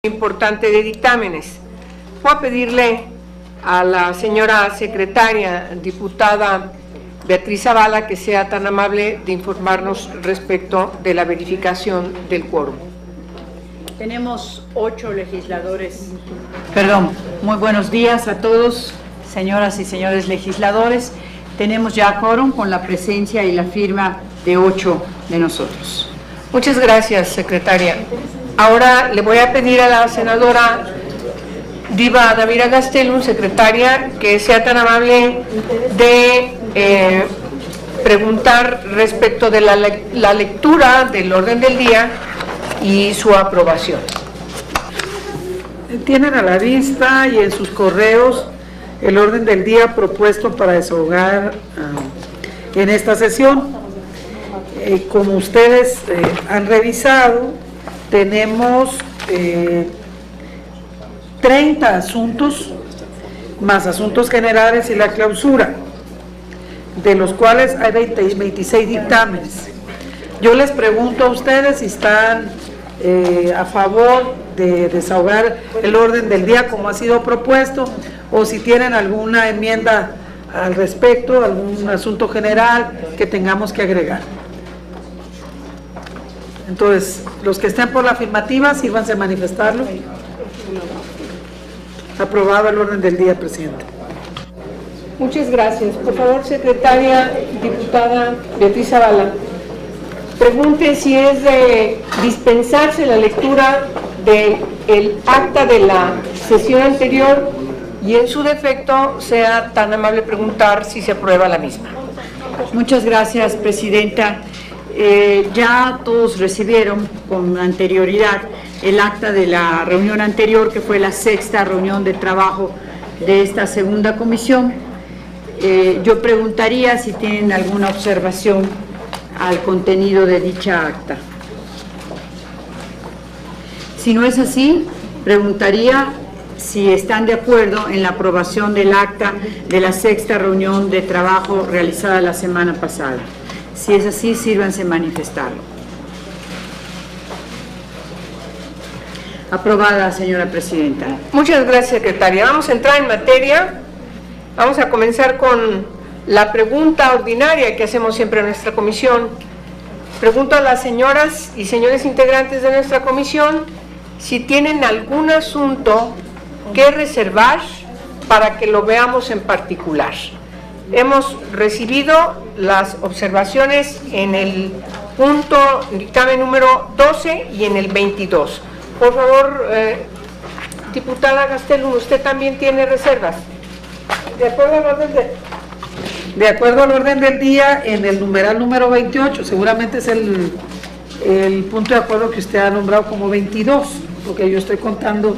importante de dictámenes. Voy a pedirle a la señora secretaria, diputada Beatriz Zavala, que sea tan amable de informarnos respecto de la verificación del quórum. Tenemos 8 legisladores. Perdón, muy buenos días a todos, señoras y señores legisladores. Tenemos ya quórum con la presencia y la firma de 8 de nosotros. Muchas gracias, secretaria. Ahora le voy a pedir a la senadora Diva Davira Gastelum, secretaria, que sea tan amable de preguntar respecto de la lectura del orden del día y su aprobación. Tienen a la vista y en sus correos el orden del día propuesto para desahogar en esta sesión. Como ustedes han revisado, tenemos 30 asuntos, más asuntos generales y la clausura, de los cuales hay 26 dictámenes. Yo les pregunto a ustedes si están a favor de desahogar el orden del día como ha sido propuesto, o si tienen alguna enmienda al respecto, algún asunto general que tengamos que agregar. Entonces, los que estén por la afirmativa, sírvanse a manifestarlo. Aprobado el orden del día, presidente. Muchas gracias. Por favor, secretaria, diputada Beatriz Zavala, pregunte si es de dispensarse la lectura del acta de la sesión anterior y en su defecto sea tan amable preguntar si se aprueba la misma. Muchas gracias, presidenta. Ya todos recibieron con anterioridad el acta de la reunión anterior, que fue la 6ª reunión de trabajo de esta segunda comisión. Yo preguntaría si tienen alguna observación al contenido de dicha acta. Si no es así, preguntaría si están de acuerdo en la aprobación del acta de la 6ª reunión de trabajo realizada la semana pasada. Si es así, sírvanse manifestarlo. Aprobada, señora presidenta. Muchas gracias, secretaria. Vamos a entrar en materia. Vamos a comenzar con la pregunta ordinaria que hacemos siempre en nuestra comisión. Pregunto a las señoras y señores integrantes de nuestra comisión si tienen algún asunto que reservar para que lo veamos en particular. Hemos recibido las observaciones en el punto dictamen número 12 y en el 22. Por favor, diputada Gastelum, ¿usted también tiene reservas? De acuerdo al orden del día, en el numeral número 28, seguramente es el punto de acuerdo que usted ha nombrado como 22, porque yo estoy contando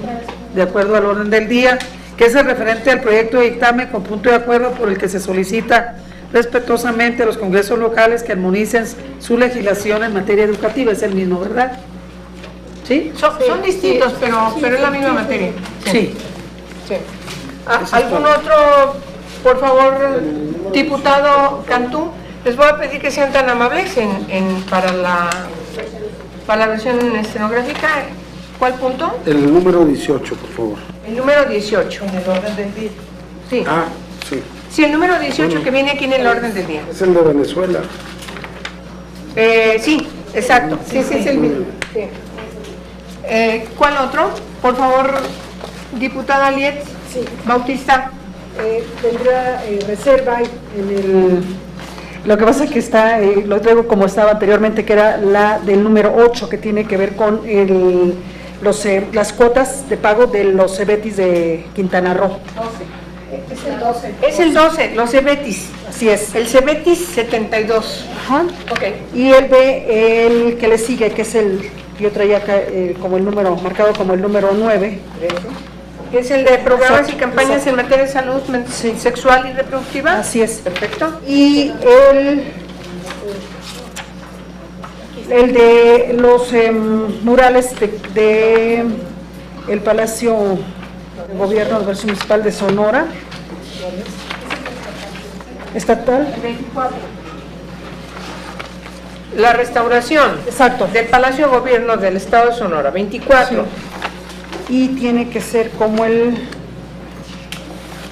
de acuerdo al orden del día, que es el referente al proyecto de dictamen con punto de acuerdo por el que se solicita respetuosamente a los congresos locales que armonicen su legislación en materia educativa. Es el mismo, ¿verdad? ¿Sí? Son distintos, pero es la misma materia. Sí. Sí. ¿Algún otro, por favor, diputado Cantú? Les voy a pedir que sean tan amables para la versión estenográfica. ¿Cuál punto? El número 18, por favor. El número 18. En el orden del día. Sí. Ah, sí. Sí, el número 18 que viene aquí en el orden del día. Es el de Venezuela. Sí, exacto. Sí, es el mismo. Sí. ¿Cuál otro? Por favor, diputada Lietz. Sí. Bautista. Tendrá reserva en el... Lo que pasa es que está, lo traigo como estaba anteriormente, que era la del número 8, que tiene que ver con las cuotas de pago de los CEBETIS de Quintana Roo. 12. Es el 12. Es el 12, los CEBETIS. Así es. El CEBETIS 72. Ajá. Ok. Y el que le sigue, que es yo traía acá como el número, marcado como el número 9. Es el de programas Exacto, y campañas exacto. en materia de salud sexual y reproductiva. Así es. Perfecto. Y el de los murales de el Palacio de Gobierno de Versión Municipal de Sonora. Estatal. 24. La restauración. Exacto. Del Palacio de Gobierno del Estado de Sonora. 24. Sí. y tiene que ser como el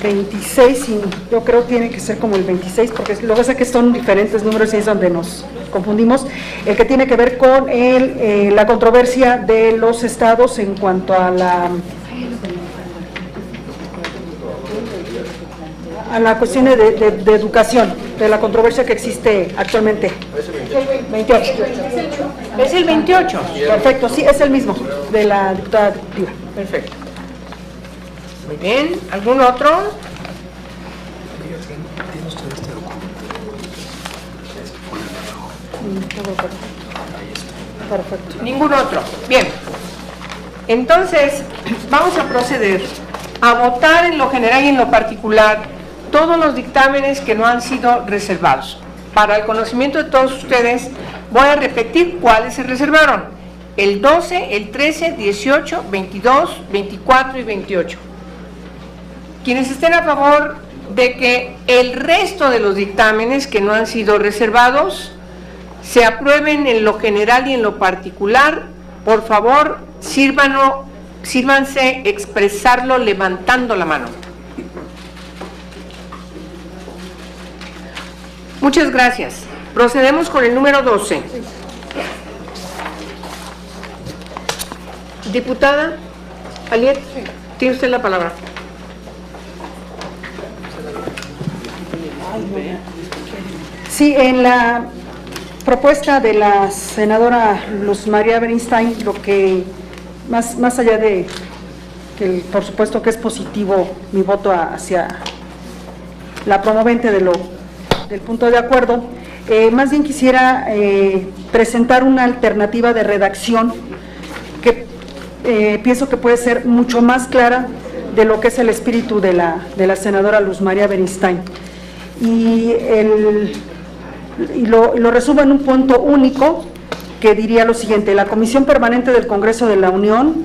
26, y yo creo que tiene que ser como el 26, porque lo que pasa es que son diferentes números y es donde nos confundimos. El que tiene que ver con la controversia de los estados en cuanto a la cuestión de educación, de la controversia que existe actualmente. 28. ¿Es el 28? Perfecto, sí, es el mismo, de la diputada Diva. Perfecto. Muy bien. ¿Algún otro? Perfecto. Ningún otro. Bien. Entonces, vamos a proceder a votar en lo general y en lo particular todos los dictámenes que no han sido reservados. Para el conocimiento de todos ustedes, voy a repetir cuáles se reservaron. El 12, el 13, 18, 22, 24 y 28. Quienes estén a favor de que el resto de los dictámenes que no han sido reservados se aprueben en lo general y en lo particular, por favor, sírvanse expresarlo levantando la mano. Muchas gracias. Procedemos con el número 12. Diputada Aliet, tiene usted la palabra. Sí, en la propuesta de la senadora Luz María Bernstein, lo que más allá de que por supuesto que es positivo mi voto hacia la promovente del punto de acuerdo, más bien quisiera presentar una alternativa de redacción que pienso que puede ser mucho más clara de lo que es el espíritu de la senadora Luz María Bernstein. Y lo resumo en un punto único que diría lo siguiente: la Comisión Permanente del Congreso de la Unión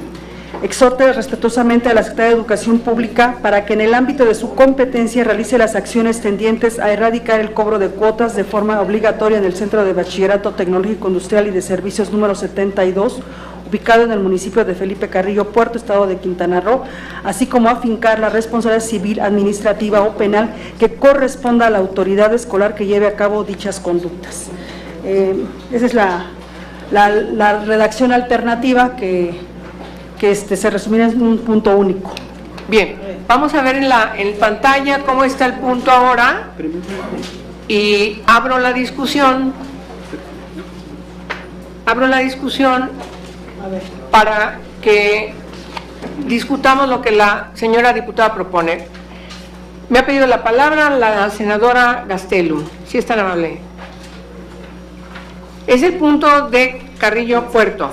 exhorta respetuosamente a la Secretaría de Educación Pública para que en el ámbito de su competencia realice las acciones tendientes a erradicar el cobro de cuotas de forma obligatoria en el Centro de Bachillerato Tecnológico Industrial y de Servicios número 72, ubicado en el municipio de Felipe Carrillo Puerto, estado de Quintana Roo, así como afincar la responsabilidad civil, administrativa o penal que corresponda a la autoridad escolar que lleve a cabo dichas conductas. Esa es la redacción alternativa que se resumirá en un punto único. Bien, vamos a ver en pantalla cómo está el punto ahora y abro la discusión para que discutamos lo que la señora diputada propone. Me ha pedido la palabra la senadora Gastelum, si es tan amable. Es el punto de Carrillo Puerto.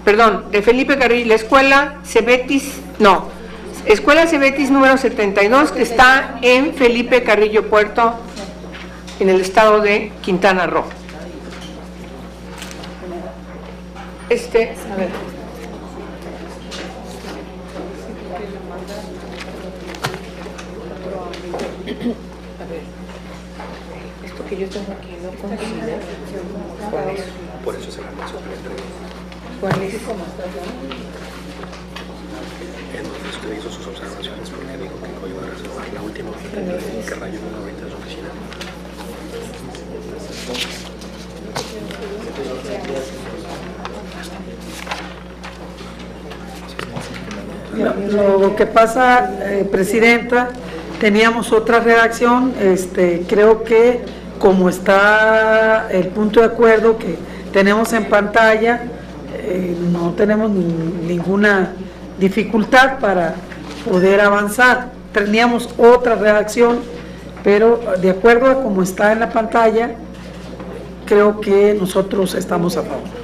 Perdón, de Felipe Carrillo, la escuela Cebetis, escuela Cebetis número 72, que está en Felipe Carrillo Puerto, en el estado de Quintana Roo. A ver. Esto que yo tengo aquí no coincide. ¿Cuál es? Por eso se la pasó para entregar. ¿Cuál es? Entonces usted hizo sus observaciones porque dijo que no iba a reservar la última que rayó ahorita de su oficina. Lo que pasa, Presidenta, teníamos otra redacción, creo que como está el punto de acuerdo que tenemos en pantalla, no tenemos ninguna dificultad para poder avanzar. Teníamos otra redacción, pero de acuerdo a como está en la pantalla, creo que nosotros estamos a favor.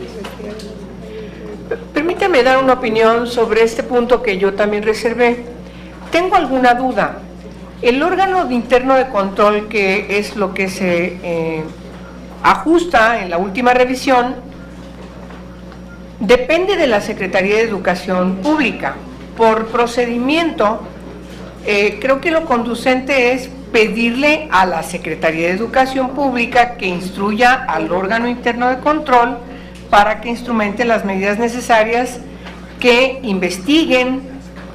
Permítame dar una opinión sobre este punto que yo también reservé. Tengo alguna duda. El órgano interno de control, que es lo que se ajusta en la última revisión, depende de la Secretaría de Educación Pública. Por procedimiento, creo que lo conducente es pedirle a la Secretaría de Educación Pública que instruya al órgano interno de control para que instrumente las medidas necesarias que investiguen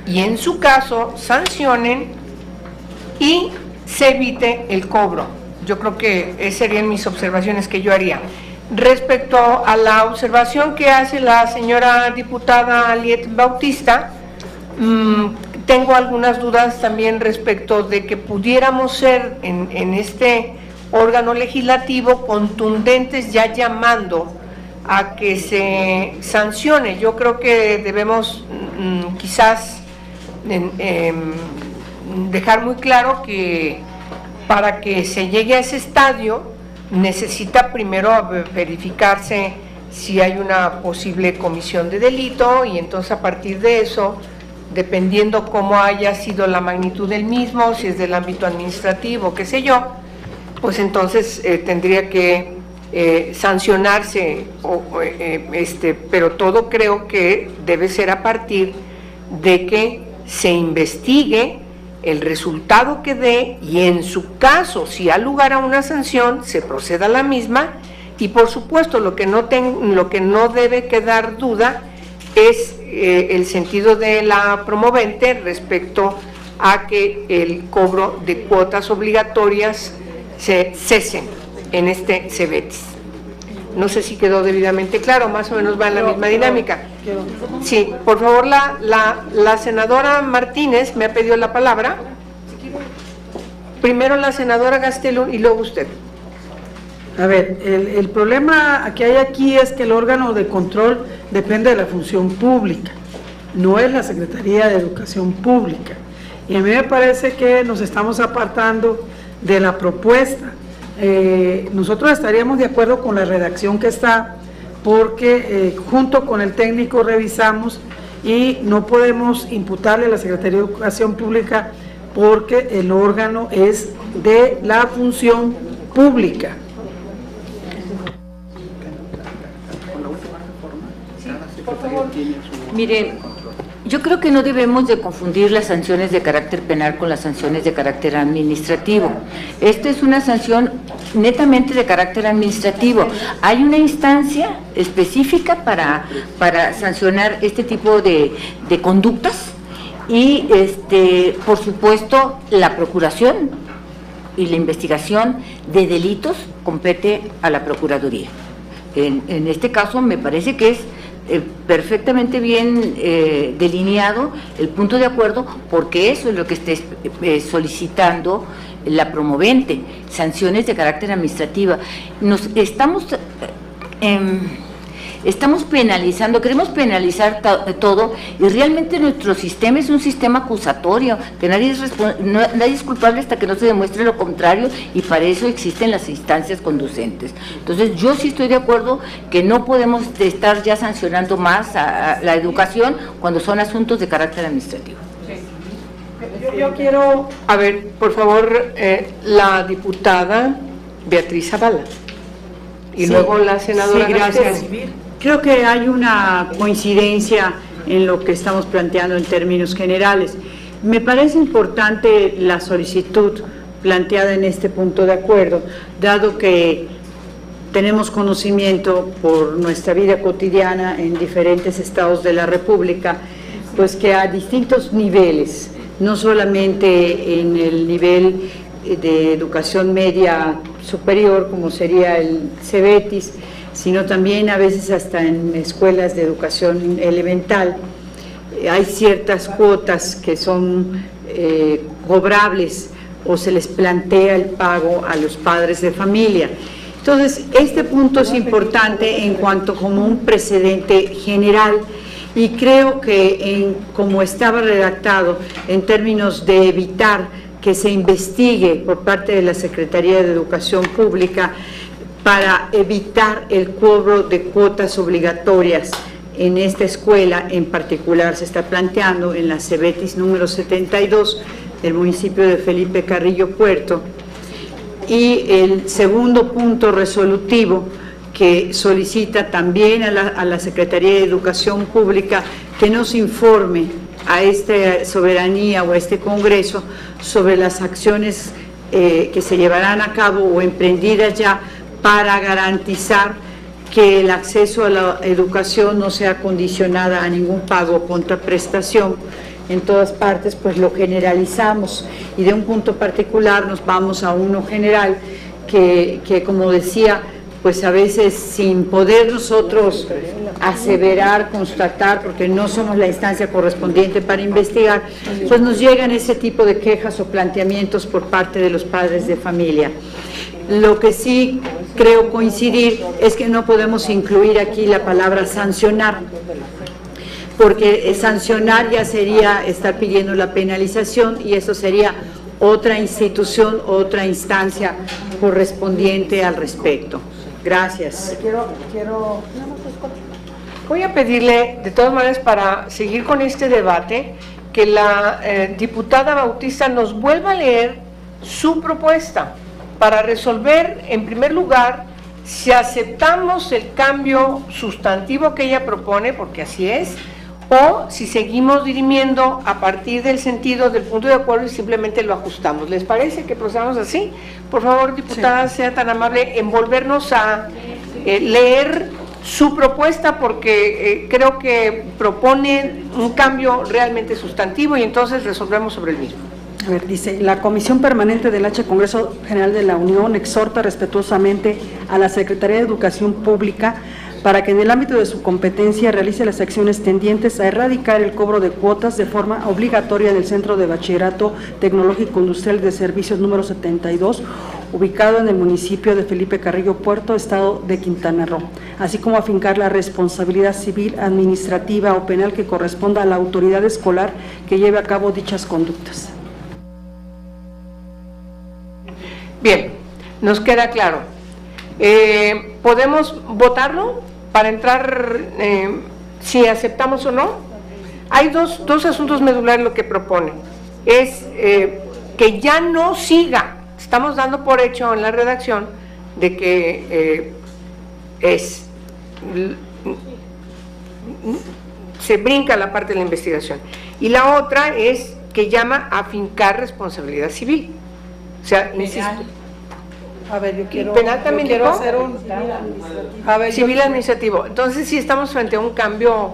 y en su caso sancionen y se evite el cobro. Yo creo que esas serían mis observaciones que yo haría. Respecto a la observación que hace la señora diputada Aliet Bautista, tengo algunas dudas también respecto de que pudiéramos ser en este órgano legislativo contundentes ya llamando a que se sancione. Yo creo que debemos quizás dejar muy claro que para que se llegue a ese estadio necesita primero verificarse si hay una posible comisión de delito y entonces a partir de eso, dependiendo cómo haya sido la magnitud del mismo, si es del ámbito administrativo, qué sé yo, pues entonces tendría que sancionarse, pero todo creo que debe ser a partir de que se investigue el resultado que dé y en su caso, si ha lugar a una sanción, se proceda a la misma y por supuesto lo que no debe quedar duda es el sentido de la promovente respecto a que el cobro de cuotas obligatorias se cesen en este CEBETIS. No sé si quedó debidamente claro, más o menos va en la misma dinámica. Sí, por favor, la senadora Martínez me ha pedido la palabra. Primero la senadora Gastelum y luego usted. A ver, el problema que hay aquí es que el órgano de control depende de la función pública, no es la Secretaría de Educación Pública. Y a mí me parece que nos estamos apartando de la propuesta. Nosotros estaríamos de acuerdo con la redacción que está, porque junto con el técnico revisamos y no podemos imputarle a la Secretaría de Educación Pública porque el órgano es de la función pública. Mire, yo creo que no debemos de confundir las sanciones de carácter penal con las sanciones de carácter administrativo. Esta es una sanción netamente de carácter administrativo. Hay una instancia específica para sancionar este tipo de conductas y, por supuesto, la procuración y la investigación de delitos compete a la Procuraduría. En este caso me parece que es perfectamente bien delineado el punto de acuerdo, porque eso es lo que está solicitando la promovente, sanciones de carácter administrativa. Estamos penalizando, queremos penalizar todo y realmente nuestro sistema es un sistema acusatorio, que nadie es culpable hasta que no se demuestre lo contrario y para eso existen las instancias conducentes. Entonces yo sí estoy de acuerdo que no podemos estar ya sancionando más a la educación cuando son asuntos de carácter administrativo. Yo quiero, a ver, por favor, la diputada Beatriz Zavala y luego la senadora. Sí, gracias. Creo que hay una coincidencia en lo que estamos planteando en términos generales. Me parece importante la solicitud planteada en este punto de acuerdo, dado que tenemos conocimiento por nuestra vida cotidiana en diferentes estados de la República, pues que a distintos niveles, no solamente en el nivel de educación media superior, como sería el CEBETIS, sino también a veces hasta en escuelas de educación elemental, hay ciertas cuotas que son cobrables o se les plantea el pago a los padres de familia. Entonces, este punto es importante en cuanto como un precedente general y creo que como estaba redactado en términos de evitar que se investigue por parte de la Secretaría de Educación Pública para evitar el cobro de cuotas obligatorias en esta escuela, en particular se está planteando en la CEBETIS número 72 del municipio de Felipe Carrillo Puerto. Y el segundo punto resolutivo que solicita también a la Secretaría de Educación Pública que nos informe a esta soberanía o a este Congreso sobre las acciones que se llevarán a cabo o emprendidas ya para garantizar que el acceso a la educación no sea condicionada a ningún pago o contraprestación en todas partes, pues lo generalizamos, y de un punto particular nos vamos a uno general que como decía, pues a veces sin poder nosotros aseverar, constatar, porque no somos la instancia correspondiente para investigar, pues nos llegan ese tipo de quejas o planteamientos por parte de los padres de familia. Lo que sí creo coincidir es que no podemos incluir aquí la palabra sancionar, porque sancionar ya sería estar pidiendo la penalización y eso sería otra institución, otra instancia correspondiente al respecto. Gracias. Voy a pedirle, de todas maneras, para seguir con este debate, que la diputada Bautista nos vuelva a leer su propuesta para resolver, en primer lugar, si aceptamos el cambio sustantivo que ella propone, porque así es, o si seguimos dirimiendo a partir del sentido del punto de acuerdo y simplemente lo ajustamos. ¿Les parece que procedamos así? Por favor, diputada, sea tan amable en volvernos a leer su propuesta, porque creo que propone un cambio realmente sustantivo y entonces resolvemos sobre el mismo. A ver, dice, la Comisión Permanente del H. Congreso General de la Unión exhorta respetuosamente a la Secretaría de Educación Pública para que en el ámbito de su competencia realice las acciones tendientes a erradicar el cobro de cuotas de forma obligatoria en el Centro de Bachillerato Tecnológico Industrial de Servicios número 72, ubicado en el municipio de Felipe Carrillo Puerto, estado de Quintana Roo, así como afincar la responsabilidad civil, administrativa o penal que corresponda a la autoridad escolar que lleve a cabo dichas conductas. Bien, nos queda claro. ¿Podemos votarlo para entrar si aceptamos o no? Hay dos asuntos medulares lo que propone. Es que ya no siga, estamos dando por hecho en la redacción de que se brinca la parte de la investigación. Y la otra es que llama a afincar responsabilidad civil. O sea, insisto. A ver, yo quiero, penal también yo quiero dijo, hacer un... A ver, civil administrativo. Entonces sí estamos frente a un cambio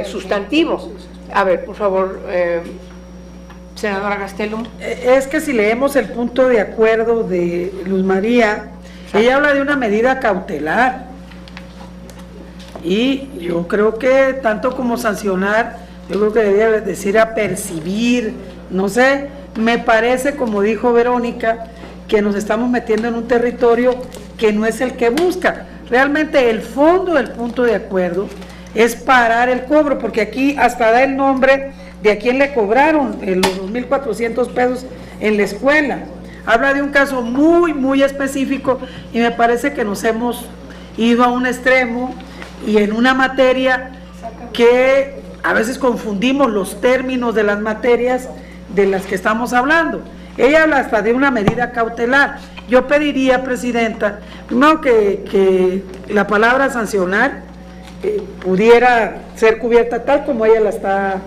sustantivo. A ver, por favor, senadora Gastelum. Es que si leemos el punto de acuerdo de Luz María, ella habla de una medida cautelar. Y yo creo que tanto como sancionar, yo creo que debería decir apercibir, no sé, me parece, como dijo Verónica, que nos estamos metiendo en un territorio que no es el que busca. Realmente el fondo del punto de acuerdo es parar el cobro, porque aquí hasta da el nombre de a quién le cobraron los 2.400 pesos en la escuela. Habla de un caso muy específico y me parece que nos hemos ido a un extremo y en una materia que a veces confundimos los términos de las materias de las que estamos hablando. Ella habla hasta de una medida cautelar. Yo pediría, Presidenta, primero que la palabra sancionar pudiera ser cubierta tal como ella la está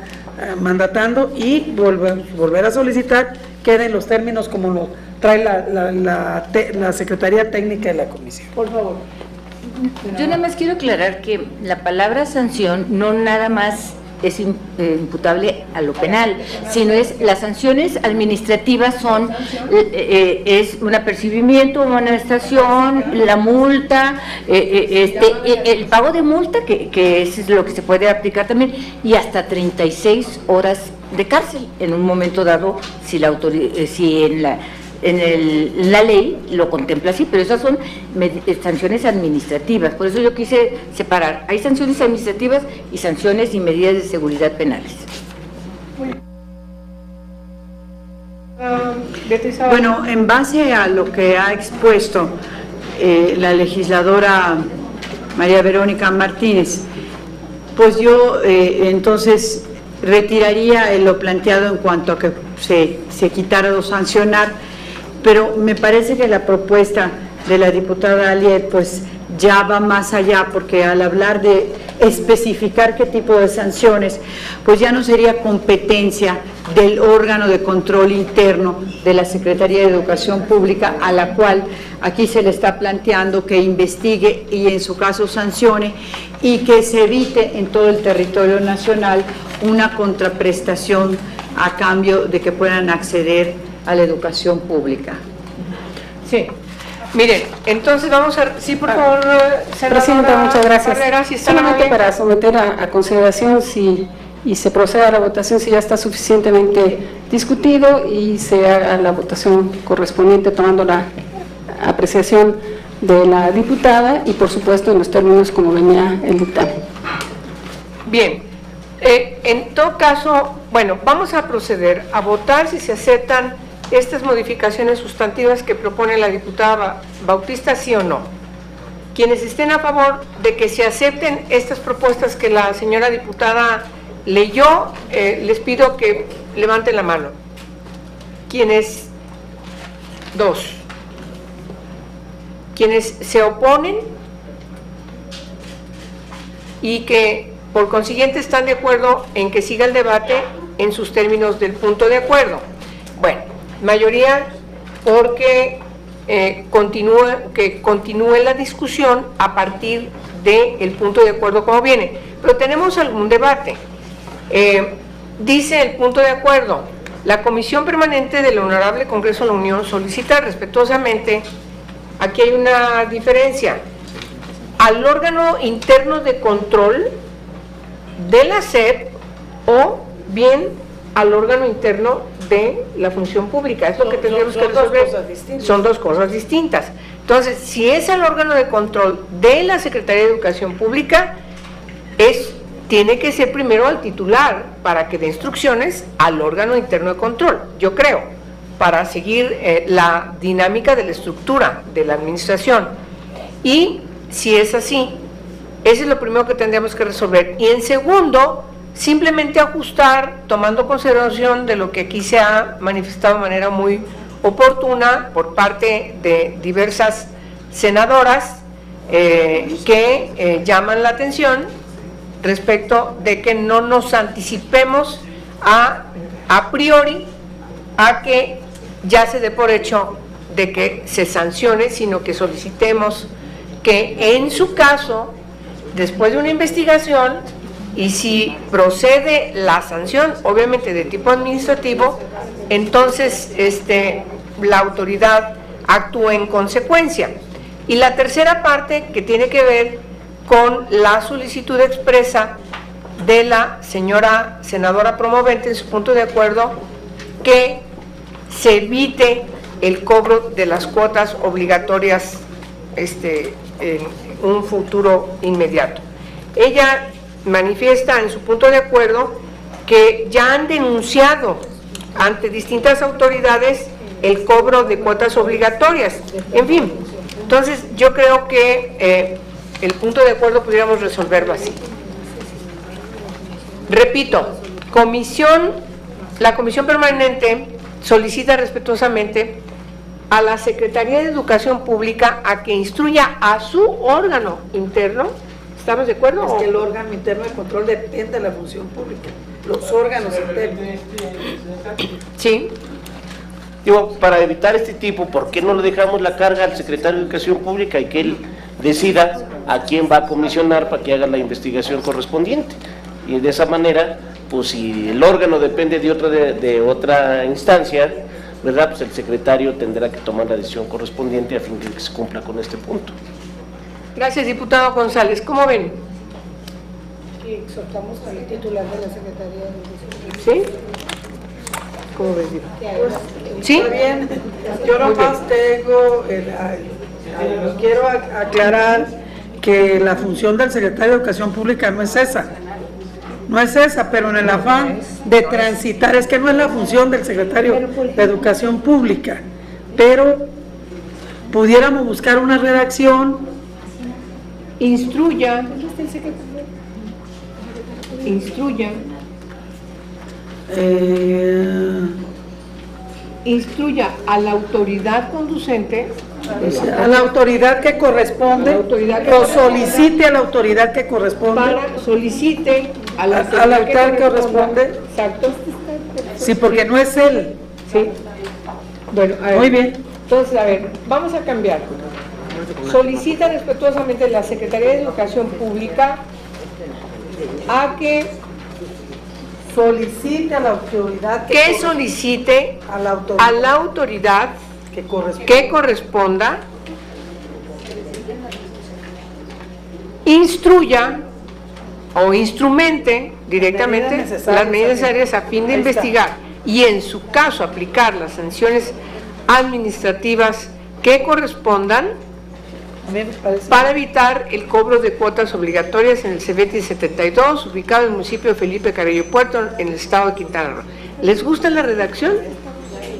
mandatando y volver a solicitar queden los términos como lo trae la Secretaría Técnica de la Comisión. Por favor. Yo nada más quiero aclarar que la palabra sanción no nada más es imputable a lo penal, sino es las sanciones administrativas son es un apercibimiento, una amonestación, la multa, el pago de multa que es lo que se puede aplicar también, y hasta 36 horas de cárcel en un momento dado si la si en la ley lo contempla así, pero esas son sanciones administrativas. Por eso yo quise separar, hay sanciones administrativas y sanciones y medidas de seguridad penales. Bueno, en base a lo que ha expuesto la legisladora María Verónica Martínez, pues yo entonces retiraría lo planteado en cuanto a que se quitara lo sancionar, pero me parece que la propuesta de la diputada Aliet pues ya va más allá, porque al hablar de especificar qué tipo de sanciones, pues ya no sería competencia del órgano de control interno de la Secretaría de Educación Pública, a la cual aquí se le está planteando que investigue y en su caso sancione, y que se evite en todo el territorio nacional una contraprestación a cambio de que puedan acceder a la educación pública. Sí. Miren, entonces vamos a... Sí, por favor, Presidenta, muchas gracias. Barrera, si está Solamente bien. para someter a consideración y se procede a la votación si ya está suficientemente discutido y se haga la votación correspondiente tomando la apreciación de la diputada y por supuesto en los términos como venía el dictamen. Bien, en todo caso, bueno, vamos a proceder a votar si se aceptan estas modificaciones sustantivas que propone la diputada Bautista, sí o no. Quienes estén a favor de que se acepten estas propuestas que la señora diputada leyó, les pido que levanten la mano. ¿Quiénes? Dos. Quienes se oponen y que por consiguiente están de acuerdo en que siga el debate en sus términos del punto de acuerdo. Bueno, mayoría porque continúe la discusión a partir del punto de acuerdo como viene. Pero tenemos algún debate. Dice el punto de acuerdo: la Comisión Permanente del Honorable Congreso de la Unión solicita respetuosamente, aquí hay una diferencia, al órgano interno de control de la SEP o bien al órgano interno de la función pública. Es lo que tendríamos que resolver. Son dos cosas distintas. Entonces, si es al órgano de control de la Secretaría de Educación Pública, tiene que ser primero al titular para que dé instrucciones al órgano interno de control, yo creo, para seguir la dinámica de la estructura de la administración. Y si es así, eso es lo primero que tendríamos que resolver. Y en segundo, simplemente ajustar, tomando consideración de lo que aquí se ha manifestado de manera muy oportuna por parte de diversas senadoras que llaman la atención respecto de que no nos anticipemos a priori a que ya se dé por hecho de que se sancione, sino que solicitemos que en su caso, después de una investigación, y si procede la sanción, obviamente de tipo administrativo, entonces la autoridad actúa en consecuencia. Y la tercera parte, que tiene que ver con la solicitud expresa de la señora senadora promovente en su punto de acuerdo, que se evite el cobro de las cuotas obligatorias en un futuro inmediato. Ella manifiesta en su punto de acuerdo que ya han denunciado ante distintas autoridades el cobro de cuotas obligatorias. En fin, entonces yo creo que el punto de acuerdo pudiéramos resolverlo así. Repito, la Comisión Permanente solicita respetuosamente a la Secretaría de Educación Pública a que instruya a su órgano interno. ¿Estamos de acuerdo? Es que el órgano interno de control depende de la función pública, los órganos internos. Sí. Digo, para evitar este tipo, ¿por qué no le dejamos la carga al secretario de Educación Pública y que él decida a quién va a comisionar para que haga la investigación correspondiente? Y de esa manera, pues si el órgano depende de otra instancia, ¿verdad? Pues el secretario tendrá que tomar la decisión correspondiente a fin de que se cumpla con este punto. Gracias, diputado González. ¿Cómo ven? Sí, exhortamos al titular de la Secretaría de Educación. ¿Sí? ¿Cómo ves, diputado? ¿Sí? Está bien. Yo nomás tengo, quiero aclarar que la función del secretario de Educación Pública no es esa. No es esa, pero en el afán de transitar, es que no es la función del secretario de Educación Pública, pero pudiéramos buscar una redacción. Instruya a la autoridad conducente A la autoridad que corresponde, o solicite a la autoridad que corresponde. Solicite a la a la autoridad que corresponde. Exacto. Sí, porque no es él. Sí. Bueno, a ver. Muy bien. Entonces, a ver, vamos a cambiar. Solicita respetuosamente a la Secretaría de Educación Pública a que Solicite a la autoridad solicite a la autoridad que corresponda, instruya o instrumente directamente las medidas necesarias a fin de investigar y en su caso aplicar las sanciones administrativas que correspondan para evitar el cobro de cuotas obligatorias en el CEBETI 72, ubicado en el municipio de Felipe Carrillo Puerto, en el estado de Quintana Roo. ¿Les gusta la redacción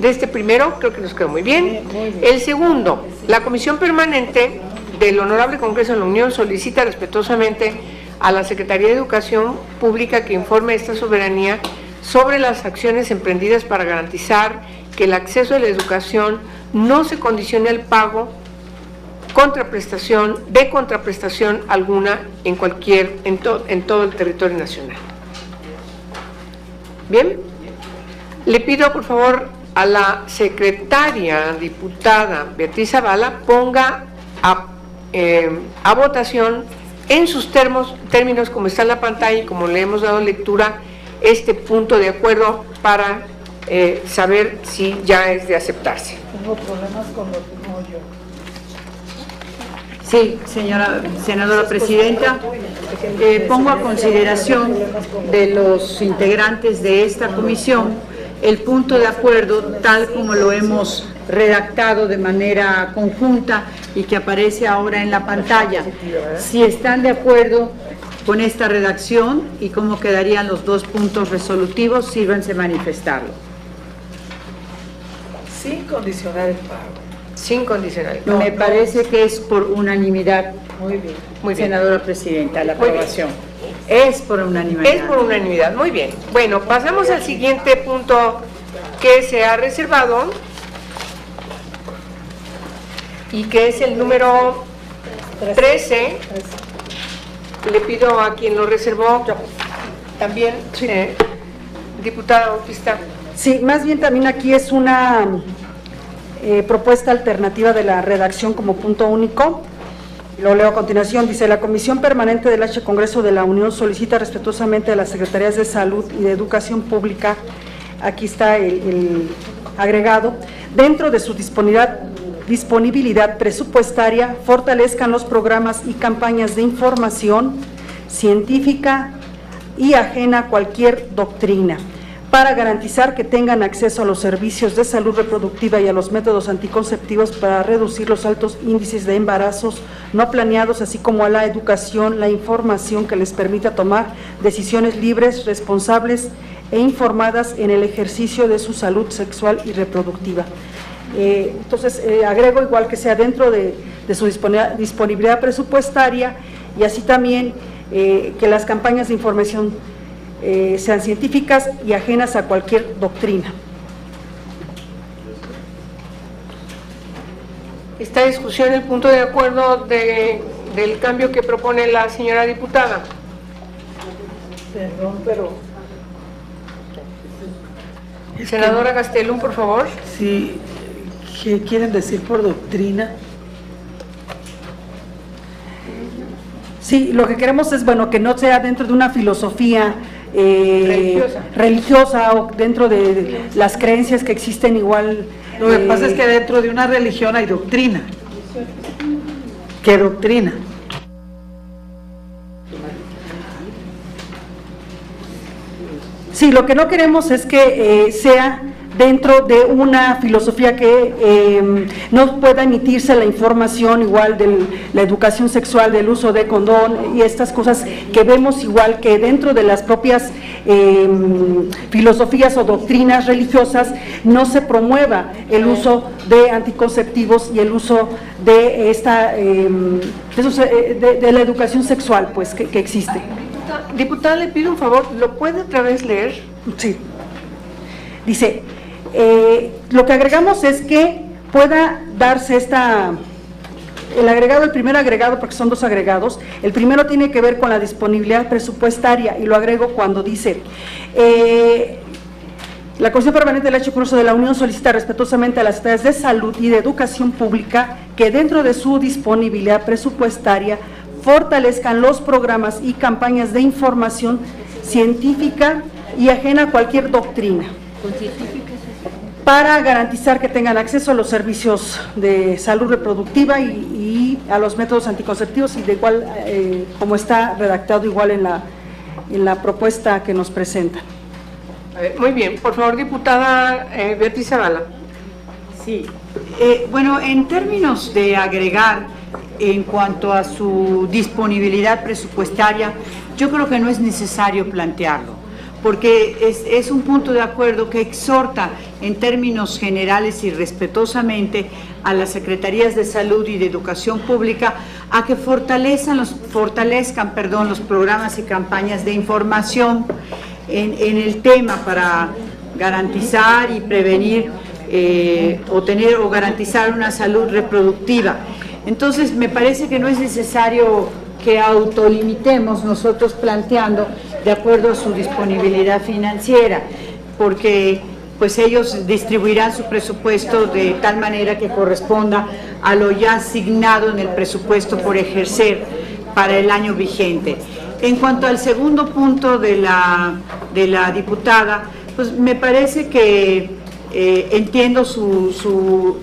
de este primero? Creo que nos quedó muy bien. El segundo, la Comisión Permanente del Honorable Congreso de la Unión solicita respetuosamente a la Secretaría de Educación Pública que informe a esta soberanía sobre las acciones emprendidas para garantizar que el acceso a la educación no se condicione al pago de contraprestación alguna en todo el territorio nacional. Bien, le pido por favor a la secretaria diputada Beatriz Zavala ponga a votación en sus términos como está en la pantalla y como le hemos dado lectura este punto de acuerdo para saber si ya es de aceptarse. Tengo problemas con lo que no yo. Sí, señora senadora presidenta, pongo a consideración de los integrantes de esta comisión el punto de acuerdo tal como lo hemos redactado de manera conjunta y que aparece ahora en la pantalla. Si están de acuerdo con esta redacción y cómo quedarían los dos puntos resolutivos, sírvanse manifestarlo. Sin condicionar el pago. Sin condicional. Me parece que es por unanimidad. Muy bien. Muy bien. Senadora presidenta, la Muy bien. aprobación. Es por unanimidad. Es por unanimidad, muy bien. Bueno, pasamos al siguiente punto que se ha reservado y que es el número 13. Le pido a quien lo reservó también, diputada Bautista. Sí, más bien también aquí es una propuesta alternativa de la redacción como punto único. Lo leo a continuación, dice: la Comisión Permanente del H. Congreso de la Unión solicita respetuosamente a las Secretarías de Salud y de Educación Pública, aquí está el agregado, dentro de su disponibilidad presupuestaria, fortalezcan los programas y campañas de información científica y ajena a cualquier doctrina, para garantizar que tengan acceso a los servicios de salud reproductiva y a los métodos anticonceptivos para reducir los altos índices de embarazos no planeados, así como a la educación, la información que les permita tomar decisiones libres, responsables e informadas en el ejercicio de su salud sexual y reproductiva. Entonces, agrego igual que sea dentro de su disponibilidad presupuestaria y así también que las campañas de información sean científicas y ajenas a cualquier doctrina. ¿Está discusión el punto de acuerdo del cambio que propone la señora diputada? Perdón, pero... Senadora Gastelum, por favor. Sí, ¿qué quieren decir por doctrina? Sí, lo que queremos es, bueno, que no sea dentro de una filosofía religiosa o dentro de las creencias que existen igual. Lo que pasa es que dentro de una religión hay doctrina. ¿Qué doctrina? Sí, lo que no queremos es que sea dentro de una filosofía que no pueda emitirse la información igual de la educación sexual, del uso de condón y estas cosas que vemos igual que dentro de las propias filosofías o doctrinas religiosas no se promueva el uso de anticonceptivos y el uso de de la educación sexual pues que existe. Diputada, le pido un favor, ¿lo puede otra vez leer? Sí. Dice, lo que agregamos es que pueda darse el primer agregado, porque son dos agregados. El primero tiene que ver con la disponibilidad presupuestaria, y lo agrego cuando dice: la Comisión Permanente del Hecho y Progreso de la Unión solicita respetuosamente a las secretarías de Salud y de Educación Pública que dentro de su disponibilidad presupuestaria fortalezcan los programas y campañas de información científica y ajena a cualquier doctrina, para garantizar que tengan acceso a los servicios de salud reproductiva y a los métodos anticonceptivos, y de igual, como está redactado igual en la propuesta que nos presentan. Muy bien, por favor, diputada Beatriz Zavala. Sí, bueno, en términos de agregar en cuanto a su disponibilidad presupuestaria, yo creo que no es necesario plantearlo, porque es un punto de acuerdo que exhorta en términos generales y respetuosamente a las Secretarías de Salud y de Educación Pública a que fortalezcan los programas y campañas de información en el tema para garantizar y prevenir o garantizar una salud reproductiva. Entonces, me parece que no es necesario que autolimitemos nosotros planteando de acuerdo a su disponibilidad financiera, porque pues ellos distribuirán su presupuesto de tal manera que corresponda a lo ya asignado en el presupuesto por ejercer para el año vigente. En cuanto al segundo punto de la diputada, pues me parece que entiendo su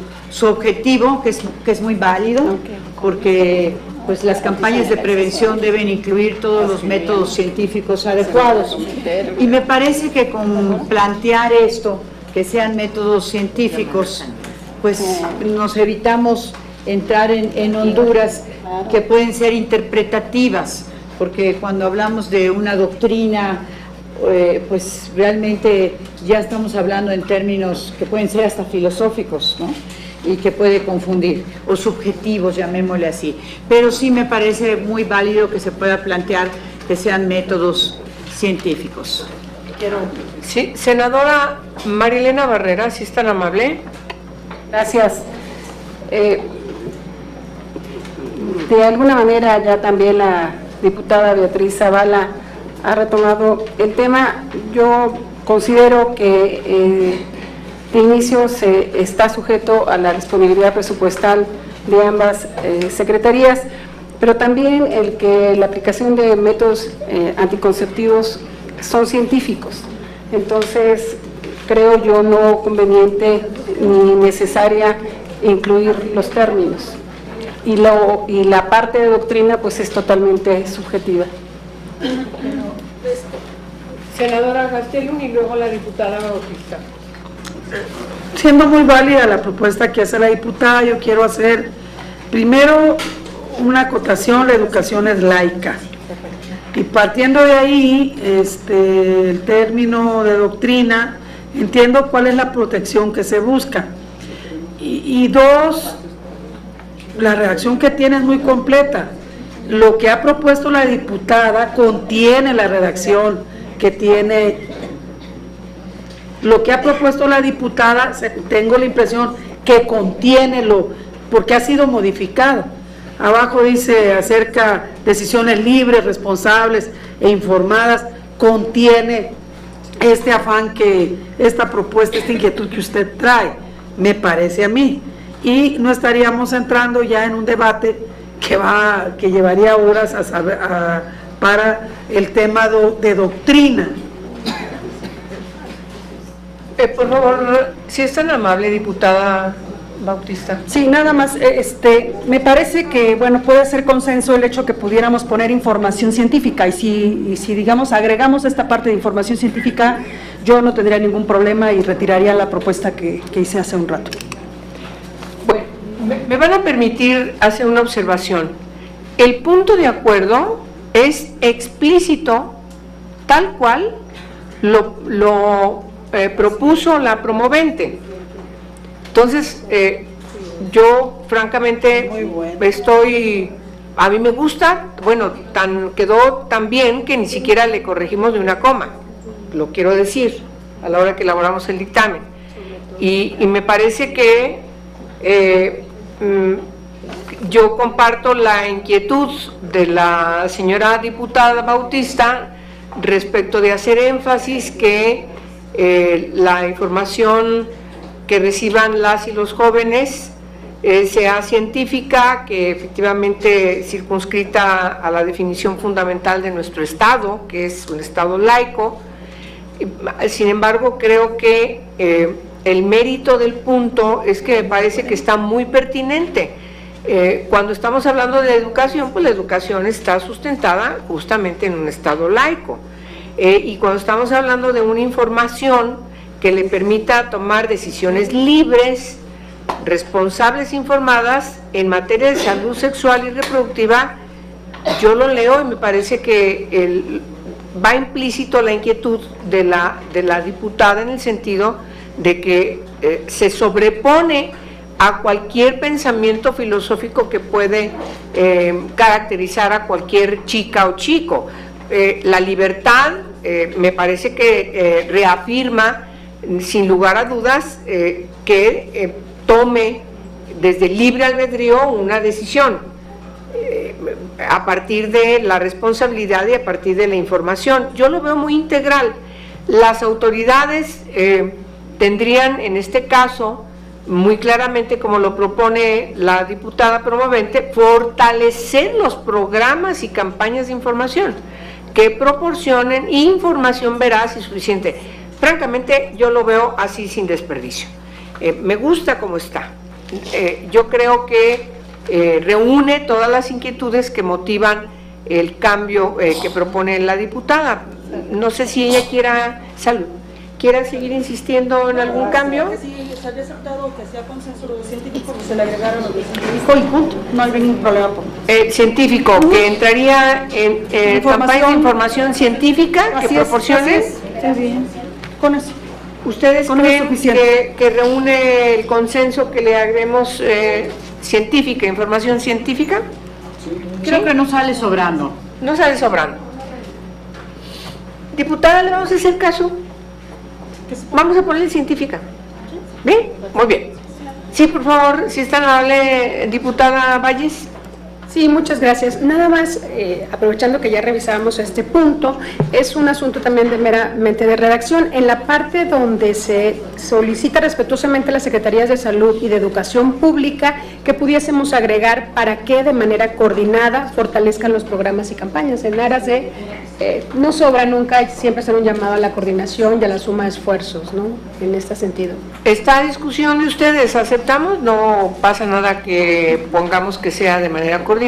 objetivo, que es muy válido, porque pues las campañas de prevención deben incluir todos los métodos científicos adecuados. Y me parece que con plantear esto, que sean métodos científicos, pues nos evitamos entrar en honduras que pueden ser interpretativas, porque cuando hablamos de una doctrina, pues realmente ya estamos hablando en términos que pueden ser hasta filosóficos, ¿no? Y que puede confundir, o subjetivos, llamémosle así. Pero sí me parece muy válido que se pueda plantear que sean métodos científicos. Sí, senadora Marilena Barrera, si es tan amable. Gracias. De alguna manera ya también la diputada Beatriz Zavala ha retomado el tema. Yo considero que de inicio se está sujeto a la disponibilidad presupuestal de ambas secretarías, pero también el que la aplicación de métodos anticonceptivos son científicos. Entonces, creo yo no conveniente ni necesaria incluir los términos. Y la parte de doctrina pues es totalmente subjetiva. Senadora Gastelum y luego la diputada Bautista. Siendo muy válida la propuesta que hace la diputada, yo quiero hacer primero una acotación: la educación es laica. Y partiendo de ahí, el término de doctrina, entiendo cuál es la protección que se busca. Y dos, la redacción que tiene es muy completa. Lo que ha propuesto la diputada contiene la redacción que tiene. Lo que ha propuesto la diputada, tengo la impresión que contiene porque ha sido modificado. Abajo dice acerca decisiones libres, responsables e informadas, contiene este afán esta propuesta, esta inquietud que usted trae, me parece a mí. Y no estaríamos entrando ya en un debate que llevaría horas para el tema de doctrina. Por favor, si es tan amable, diputada Bautista. Sí, nada más, me parece que, bueno, puede ser consenso el hecho que pudiéramos poner información científica, y si digamos, agregamos esta parte de información científica, yo no tendría ningún problema y retiraría la propuesta que hice hace un rato. Bueno, me van a permitir hacer una observación. El punto de acuerdo es explícito, tal cual lo propuso la promovente. Entonces, yo francamente a mí me gusta, bueno, quedó tan bien que ni siquiera le corregimos de una coma, lo quiero decir, a la hora que elaboramos el dictamen. Y me parece que Yo comparto la inquietud de la señora diputada Bautista respecto de hacer énfasis que la información que reciban las y los jóvenes sea científica, que efectivamente circunscrita a la definición fundamental de nuestro Estado, que es un Estado laico. Sin embargo, creo que el mérito del punto es que me parece que está muy pertinente. Cuando estamos hablando de educación, pues la educación está sustentada justamente en un Estado laico. Y cuando estamos hablando de una información que le permita tomar decisiones libres, responsables, informadas en materia de salud sexual y reproductiva, yo lo leo y me parece que va implícito la inquietud de la diputada en el sentido de que se sobrepone a cualquier pensamiento filosófico que puede caracterizar a cualquier chica o chico. La libertad me parece que reafirma sin lugar a dudas que tome desde libre albedrío una decisión a partir de la responsabilidad y a partir de la información. Yo lo veo muy integral. Las autoridades tendrían en este caso, muy claramente como lo propone la diputada promovente, fortalecer los programas y campañas de información que proporcionen información veraz y suficiente. Francamente, yo lo veo así sin desperdicio. Me gusta cómo está. Yo creo que reúne todas las inquietudes que motivan el cambio que propone la diputada. No sé si ella quiera seguir insistiendo en algún cambio. Sí, se había aceptado que sea consenso lo científico, que se le agregaron lo científico y punto, no hay ningún problema. Científico, que entraría en campaña de información científica que proporcione. Está bien, con eso. ¿Ustedes creen que reúne el consenso que le agreguemos científica, información científica? Creo que no sale sobrando. No sale sobrando. Diputada, ¿le vamos a hacer caso? Vamos a ponerle científica. ¿Bien? Muy bien. Sí, por favor, si es tan amable, diputada Valles. Sí, muchas gracias. Nada más, aprovechando que ya revisábamos este punto, es un asunto también de meramente de redacción. En la parte donde se solicita respetuosamente a las Secretarías de Salud y de Educación Pública que pudiésemos agregar para que de manera coordinada fortalezcan los programas y campañas en aras de, no sobra nunca, siempre hacer un llamado a la coordinación y a la suma de esfuerzos, ¿no? En este sentido. Esta discusión de ustedes, ¿aceptamos? No pasa nada que pongamos que sea de manera coordinada.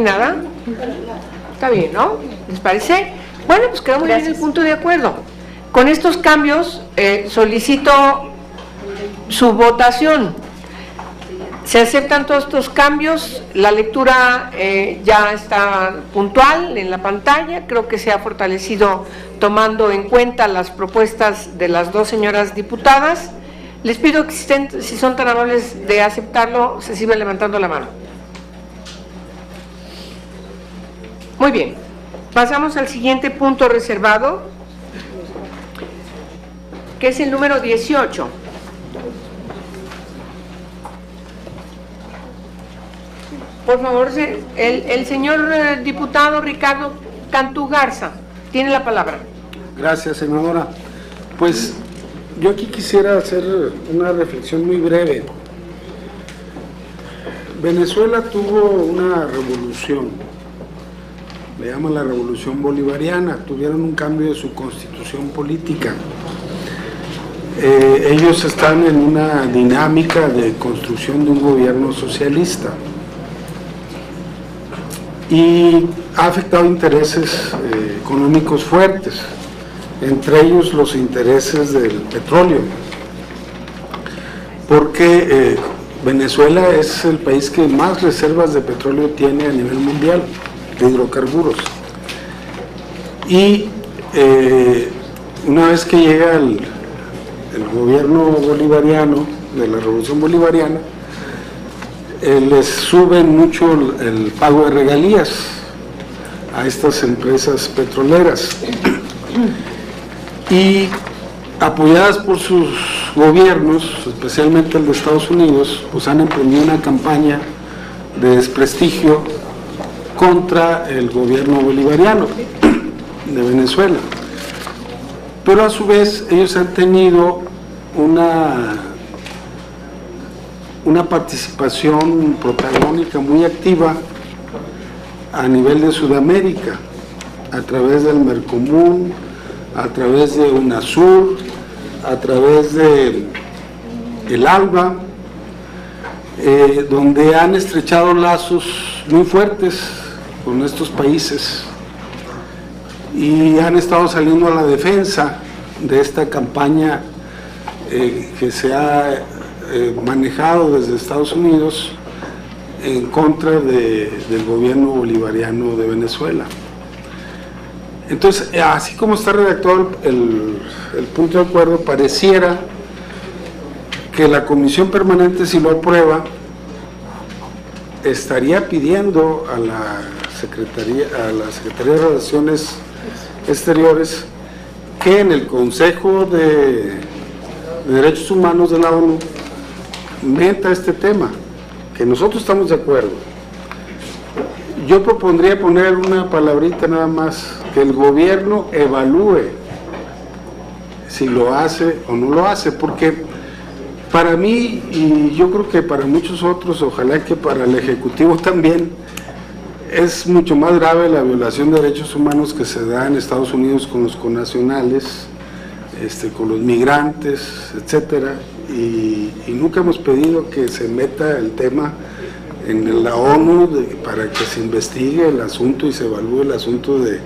Está bien, ¿no? ¿Les parece? Bueno, pues quedamos en el punto de acuerdo. Con estos cambios solicito su votación. Se aceptan todos estos cambios, la lectura ya está puntual en la pantalla, creo que se ha fortalecido tomando en cuenta las propuestas de las dos señoras diputadas. Les pido que si son tan amables de aceptarlo, se sigan levantando la mano. Muy bien, pasamos al siguiente punto reservado, que es el número 18. Por favor, el señor diputado Ricardo Cantú Garza tiene la palabra. Gracias, senadora. Pues yo aquí quisiera hacer una reflexión muy breve. Venezuela tuvo una revolución, le llaman la revolución bolivariana, tuvieron un cambio de su constitución política. Ellos están en una dinámica de construcción de un gobierno socialista y ha afectado intereses económicos fuertes, entre ellos los intereses del petróleo, porque Venezuela es el país que más reservas de petróleo tiene a nivel mundial, de hidrocarburos. Y una vez que llega el gobierno bolivariano, de la revolución bolivariana, les suben mucho el pago de regalías a estas empresas petroleras y apoyadas por sus gobiernos, especialmente el de Estados Unidos, pues han emprendido una campaña de desprestigio contra el gobierno bolivariano de Venezuela. Pero a su vez ellos han tenido una participación protagónica muy activa a nivel de Sudamérica, a través del Mercomún, a través de UNASUR, a través de el ALBA, donde han estrechado lazos muy fuertes con estos países y han estado saliendo a la defensa de esta campaña que se ha manejado desde Estados Unidos en contra del gobierno bolivariano de Venezuela. Entonces, así como está redactado el punto de acuerdo, pareciera que la Comisión Permanente, si lo aprueba, estaría pidiendo a la Secretaría de Relaciones Exteriores que en el Consejo de Derechos Humanos de la ONU meta este tema, que nosotros estamos de acuerdo. Yo propondría poner una palabrita nada más, que el gobierno evalúe si lo hace o no lo hace, porque para mí, y yo creo que para muchos otros, ojalá que para el Ejecutivo también, es mucho más grave la violación de derechos humanos que se da en Estados Unidos con los connacionales, con los migrantes, etcétera, y nunca hemos pedido que se meta el tema en la ONU para que se investigue el asunto y se evalúe el asunto de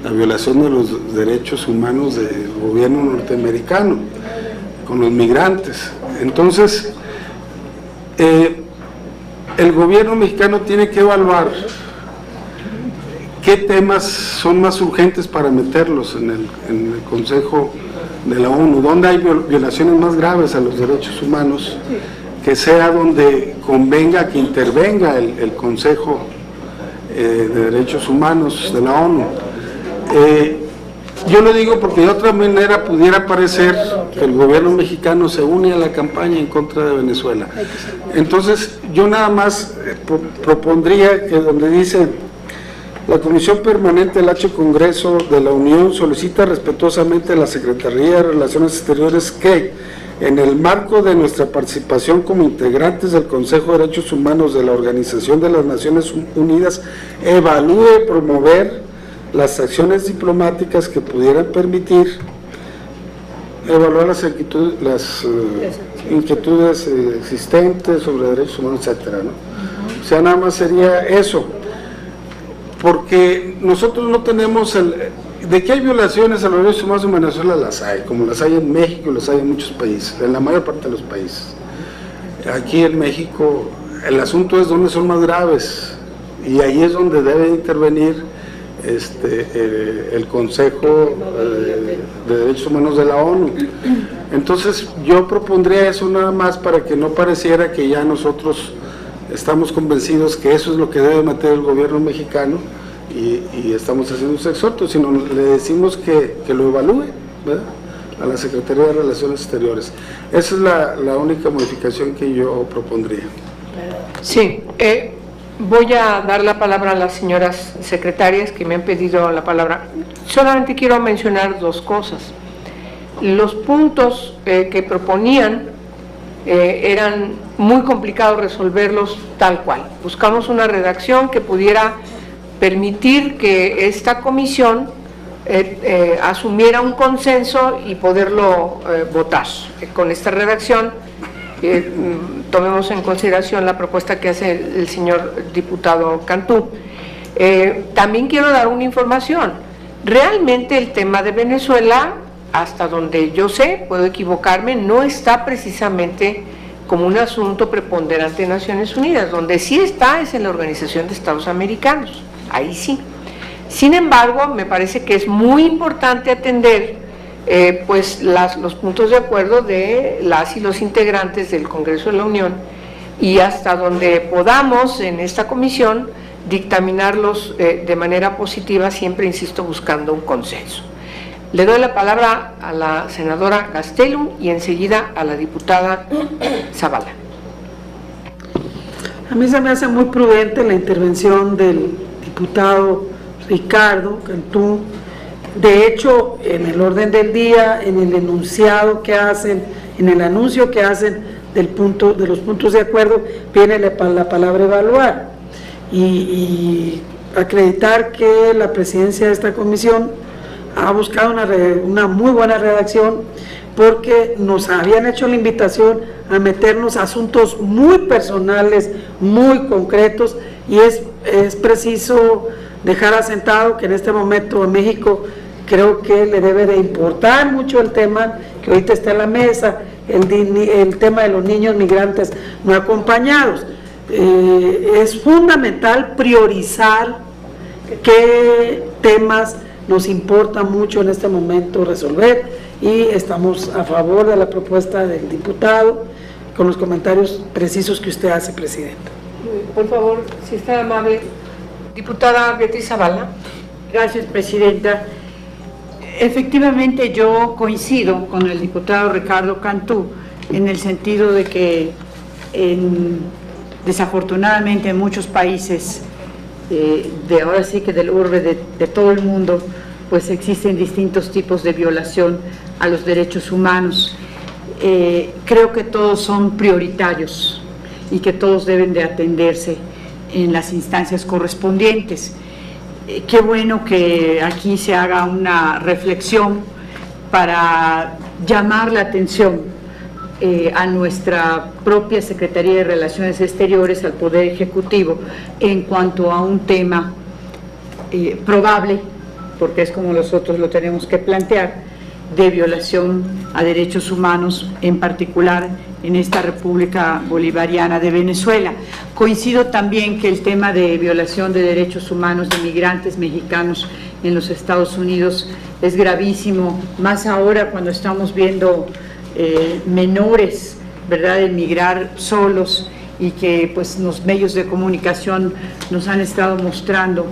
la violación de los derechos humanos del gobierno norteamericano con los migrantes. Entonces, el gobierno mexicano tiene que evaluar qué temas son más urgentes para meterlos en el Consejo de la ONU, donde hay violaciones más graves a los derechos humanos, que sea donde convenga que intervenga el Consejo de Derechos Humanos de la ONU. Yo lo digo porque de otra manera pudiera parecer que el gobierno mexicano se une a la campaña en contra de Venezuela. Entonces, yo nada más propondría que donde dice: la Comisión Permanente del H. Congreso de la Unión solicita respetuosamente a la Secretaría de Relaciones Exteriores que, en el marco de nuestra participación como integrantes del Consejo de Derechos Humanos de la Organización de las Naciones Unidas, evalúe y promover las acciones diplomáticas que pudieran permitir evaluar las inquietudes existentes sobre derechos humanos, etcétera, ¿no? O sea, nada más sería eso, porque nosotros no tenemos de que hay violaciones a los derechos humanos en Venezuela, las hay, como las hay en México, las hay en muchos países, en la mayor parte de los países. Aquí en México el asunto es dónde son más graves, y ahí es donde debe intervenir el Consejo de Derechos Humanos de la ONU. Entonces yo propondría eso nada más para que no pareciera que ya nosotros estamos convencidos que eso es lo que debe meter el gobierno mexicano y estamos haciendo un exhorto, sino le decimos que lo evalúe, ¿verdad?, a la Secretaría de Relaciones Exteriores. Esa es la única modificación que yo propondría. Sí, voy a dar la palabra a las señoras secretarias que me han pedido la palabra. Solamente quiero mencionar dos cosas. Los puntos que proponían eran muy complicados resolverlos tal cual. Buscamos una redacción que pudiera permitir que esta comisión asumiera un consenso y poderlo votar. Con esta redacción tomemos en consideración la propuesta que hace el señor diputado Cantú. También quiero dar una información. Realmente el tema de Venezuela, hasta donde yo sé, puedo equivocarme, no está precisamente como un asunto preponderante en Naciones Unidas. Donde sí está es en la Organización de Estados Americanos, ahí sí. Sin embargo, me parece que es muy importante atender pues los puntos de acuerdo de las y los integrantes del Congreso de la Unión, y hasta donde podamos en esta comisión dictaminarlos de manera positiva, siempre, insisto, buscando un consenso. Le doy la palabra a la senadora Gastelum y enseguida a la diputada Zavala. A mí se me hace muy prudente la intervención del diputado Ricardo Cantú. De hecho, en el orden del día, en el enunciado que hacen, en el anuncio que hacen de los puntos de acuerdo, viene la palabra evaluar y acreditar que la presidencia de esta comisión ha buscado una muy buena redacción, porque nos habían hecho la invitación a meternos a asuntos muy personales, muy concretos, y es preciso dejar asentado que en este momento en México creo que le debe de importar mucho el tema que ahorita está en la mesa, el tema de los niños migrantes no acompañados. Es fundamental priorizar qué temas nos importa mucho en este momento resolver, y estamos a favor de la propuesta del diputado con los comentarios precisos que usted hace, Presidenta. Por favor, si está amable, diputada Beatriz Zavala. Gracias, Presidenta. Efectivamente, yo coincido con el diputado Ricardo Cantú en el sentido de que desafortunadamente en muchos países, ahora sí que del orbe de todo el mundo, pues existen distintos tipos de violación a los derechos humanos. Creo que todos son prioritarios y que todos deben de atenderse en las instancias correspondientes. Qué bueno que aquí se haga una reflexión para llamar la atención a nuestra propia Secretaría de Relaciones Exteriores, al Poder Ejecutivo, en cuanto a un tema probable, porque es como nosotros lo tenemos que plantear, de violación a derechos humanos, en particular en esta República Bolivariana de Venezuela. Coincido también que el tema de violación de derechos humanos de migrantes mexicanos en los Estados Unidos es gravísimo, más ahora cuando estamos viendo menores, ¿verdad?, emigrar solos, y que pues los medios de comunicación nos han estado mostrando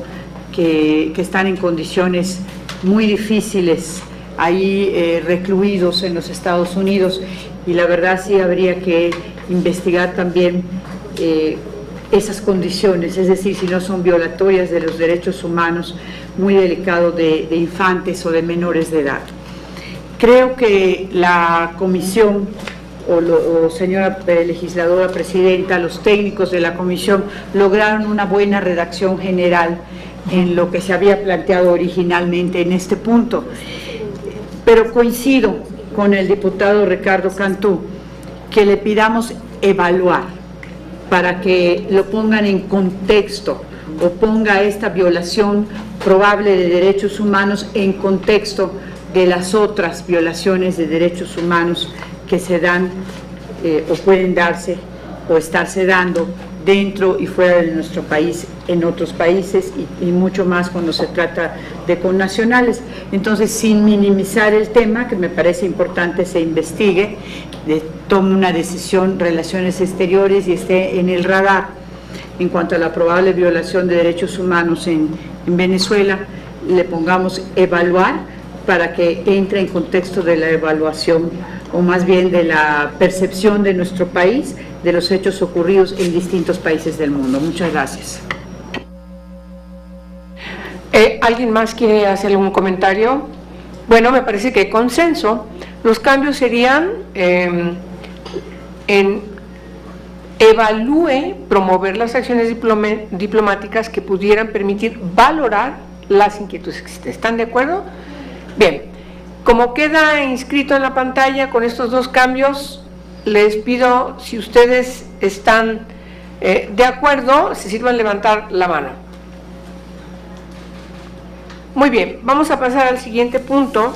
que están en condiciones muy difíciles ahí recluidos en los Estados Unidos, y la verdad sí habría que investigar también esas condiciones, es decir, si no son violatorias de los derechos humanos muy delicados de infantes o de menores de edad. Creo que la comisión, o señora legisladora presidenta, los técnicos de la comisión lograron una buena redacción general en lo que se había planteado originalmente en este punto. Pero coincido con el diputado Ricardo Cantú que le pidamos evaluar para que lo pongan en contexto, o ponga esta violación probable de derechos humanos en contexto de las otras violaciones de derechos humanos que se dan o pueden darse o estarse dando dentro y fuera de nuestro país, en otros países, y mucho más cuando se trata de connacionales. Entonces, sin minimizar el tema, que me parece importante se investigue, tome una decisión Relaciones Exteriores y esté en el radar en cuanto a la probable violación de derechos humanos en Venezuela, le pongamos evaluar para que entre en contexto de la evaluación, o más bien de la percepción de nuestro país de los hechos ocurridos en distintos países del mundo. Muchas gracias. ¿Alguien más quiere hacer algún comentario? Bueno, me parece que hay consenso. Los cambios serían en evalúe promover las acciones diplomáticas que pudieran permitir valorar las inquietudes que existen. ¿Están de acuerdo? Bien, como queda inscrito en la pantalla con estos dos cambios, les pido, si ustedes están de acuerdo, se sirvan levantar la mano. Muy bien, vamos a pasar al siguiente punto.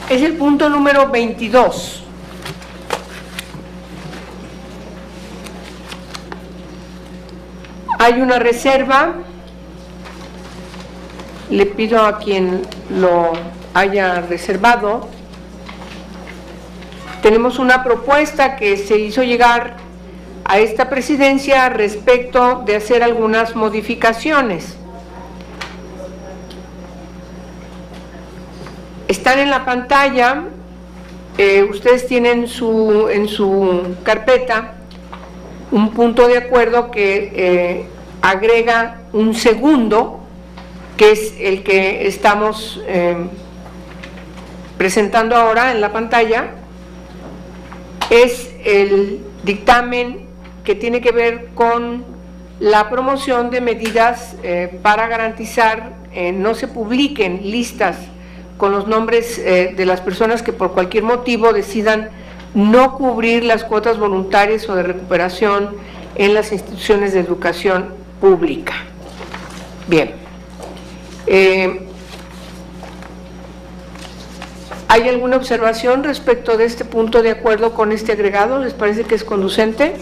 Es el punto número 22. Hay una reserva. Le pido a quien lo haya reservado tenemos una propuesta que se hizo llegar a esta presidencia respecto de hacer algunas modificaciones. Están en la pantalla, ustedes tienen en su carpeta un punto de acuerdo que agrega un segundo, que es el que estamos presentando ahora en la pantalla. Es el dictamen que tiene que ver con la promoción de medidas para garantizar no se publiquen listas con los nombres de las personas que por cualquier motivo decidan no cubrir las cuotas voluntarias o de recuperación en las instituciones de educación pública. Bien. ¿Hay alguna observación respecto de este punto de acuerdo con este agregado? ¿Les parece que es conducente?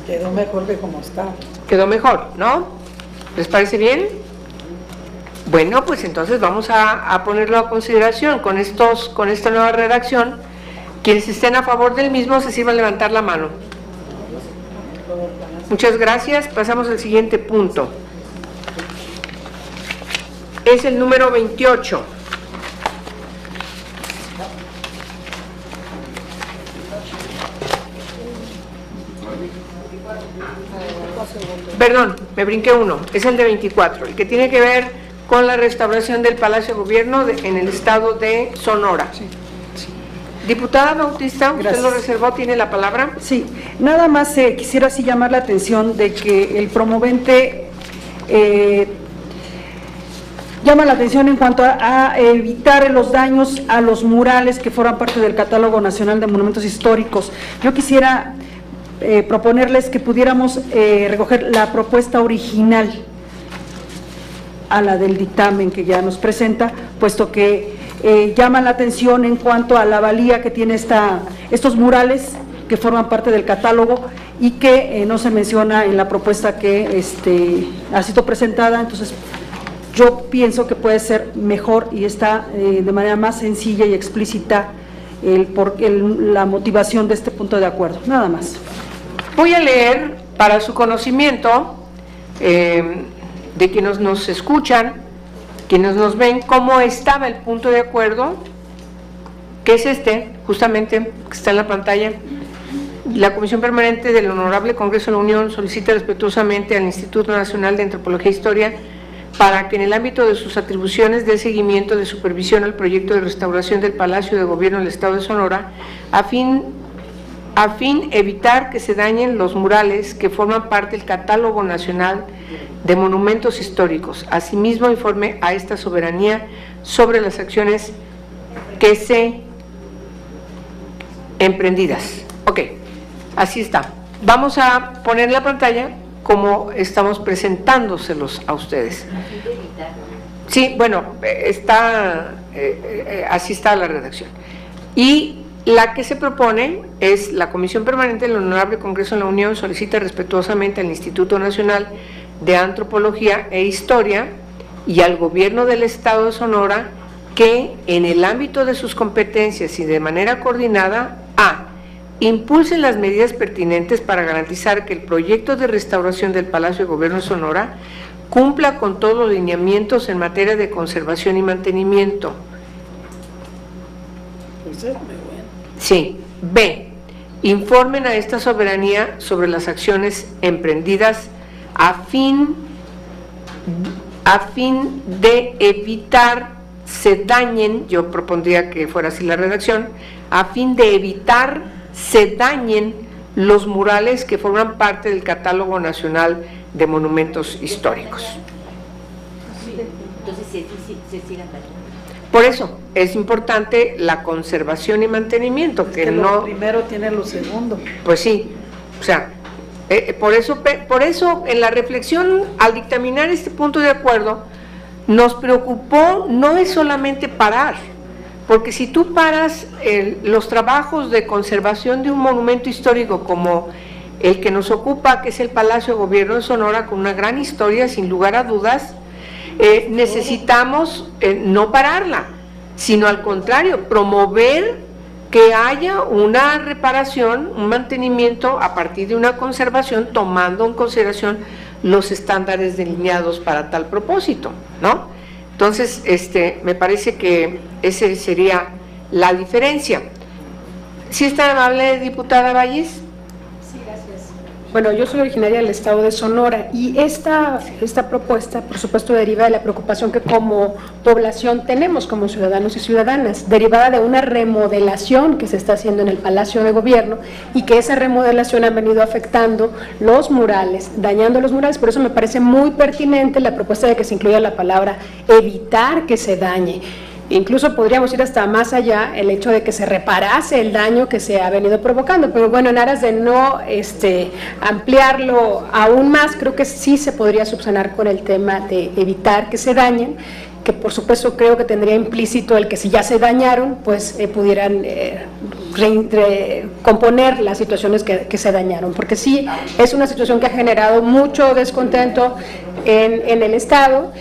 Quedó mejor de como está. Quedó mejor, ¿no? ¿Les parece bien? Bueno, pues entonces vamos a ponerlo a consideración con esta nueva redacción. Quienes estén a favor del mismo se sirvan levantar la mano. Muchas gracias. Pasamos al siguiente punto. Es el número 28. Perdón, me brinqué uno. Es el de 24, el que tiene que ver con la restauración del Palacio de Gobierno en el estado de Sonora. Sí. Diputada Bautista, usted lo reservó, tiene la palabra. Sí, nada más quisiera así llamar la atención de que el promovente llama la atención en cuanto a evitar los daños a los murales que forman parte del Catálogo Nacional de Monumentos Históricos. Yo quisiera proponerles que pudiéramos recoger la propuesta original a la del dictamen que ya nos presenta, puesto que llama la atención en cuanto a la valía que tiene estos murales que forman parte del catálogo y que no se menciona en la propuesta que ha sido presentada. Entonces yo pienso que puede ser mejor y está de manera más sencilla y explícita la motivación de este punto de acuerdo, nada más. Voy a leer para su conocimiento de quienes nos escuchan, quienes nos ven, cómo estaba el punto de acuerdo, que es justamente, que está en la pantalla. La Comisión Permanente del Honorable Congreso de la Unión solicita respetuosamente al Instituto Nacional de Antropología e Historia para que en el ámbito de sus atribuciones dé seguimiento de supervisión al proyecto de restauración del Palacio de Gobierno del Estado de Sonora, a fin evitar que se dañen los murales que forman parte del Catálogo Nacional de Monumentos Históricos. Asimismo, informe a esta soberanía sobre las acciones que se emprendidas. Ok, así está. Vamos a poner en la pantalla como estamos presentándoselos a ustedes. Sí, bueno, así está la redacción. Y la que se propone es: la Comisión Permanente del Honorable Congreso de la Unión solicita respetuosamente al Instituto Nacional de Antropología e Historia y al Gobierno del Estado de Sonora que, en el ámbito de sus competencias y de manera coordinada, impulsen las medidas pertinentes para garantizar que el proyecto de restauración del Palacio de Gobierno de Sonora cumpla con todos los lineamientos en materia de conservación y mantenimiento. Sí. B. Informen a esta soberanía sobre las acciones emprendidas a fin de evitar se dañen, yo propondría que fuera así la redacción, a fin de evitar se dañen los murales que forman parte del Catálogo Nacional de Monumentos Históricos. Entonces se sigan dañando. Por eso es importante la conservación y mantenimiento, que no. Lo primero tiene lo segundo. Pues sí, o sea, por eso en la reflexión al dictaminar este punto de acuerdo nos preocupó no es solamente parar, porque si tú paras los trabajos de conservación de un monumento histórico como el que nos ocupa, que es el Palacio de Gobierno de Sonora, con una gran historia sin lugar a dudas, necesitamos no pararla, sino al contrario, promover que haya una reparación, un mantenimiento a partir de una conservación, tomando en consideración los estándares delineados para tal propósito, ¿no? Entonces, me parece que esa sería la diferencia. ¿Sí está amable, diputada Valles? Sí, gracias. Bueno, yo soy originaria del estado de Sonora y esta propuesta, por supuesto, deriva de la preocupación que como población tenemos como ciudadanos y ciudadanas, derivada de una remodelación que se está haciendo en el Palacio de Gobierno y que esa remodelación ha venido afectando los murales, dañando los murales. Por eso me parece muy pertinente la propuesta de que se incluya la palabra evitar que se dañe. Incluso podríamos ir hasta más allá, el hecho de que se reparase el daño que se ha venido provocando, pero bueno, en aras de no ampliarlo aún más, creo que sí se podría subsanar con el tema de evitar que se dañen, que por supuesto creo que tendría implícito el que si ya se dañaron, pues pudieran componer las situaciones que se dañaron, porque sí es una situación que ha generado mucho descontento en el Estado.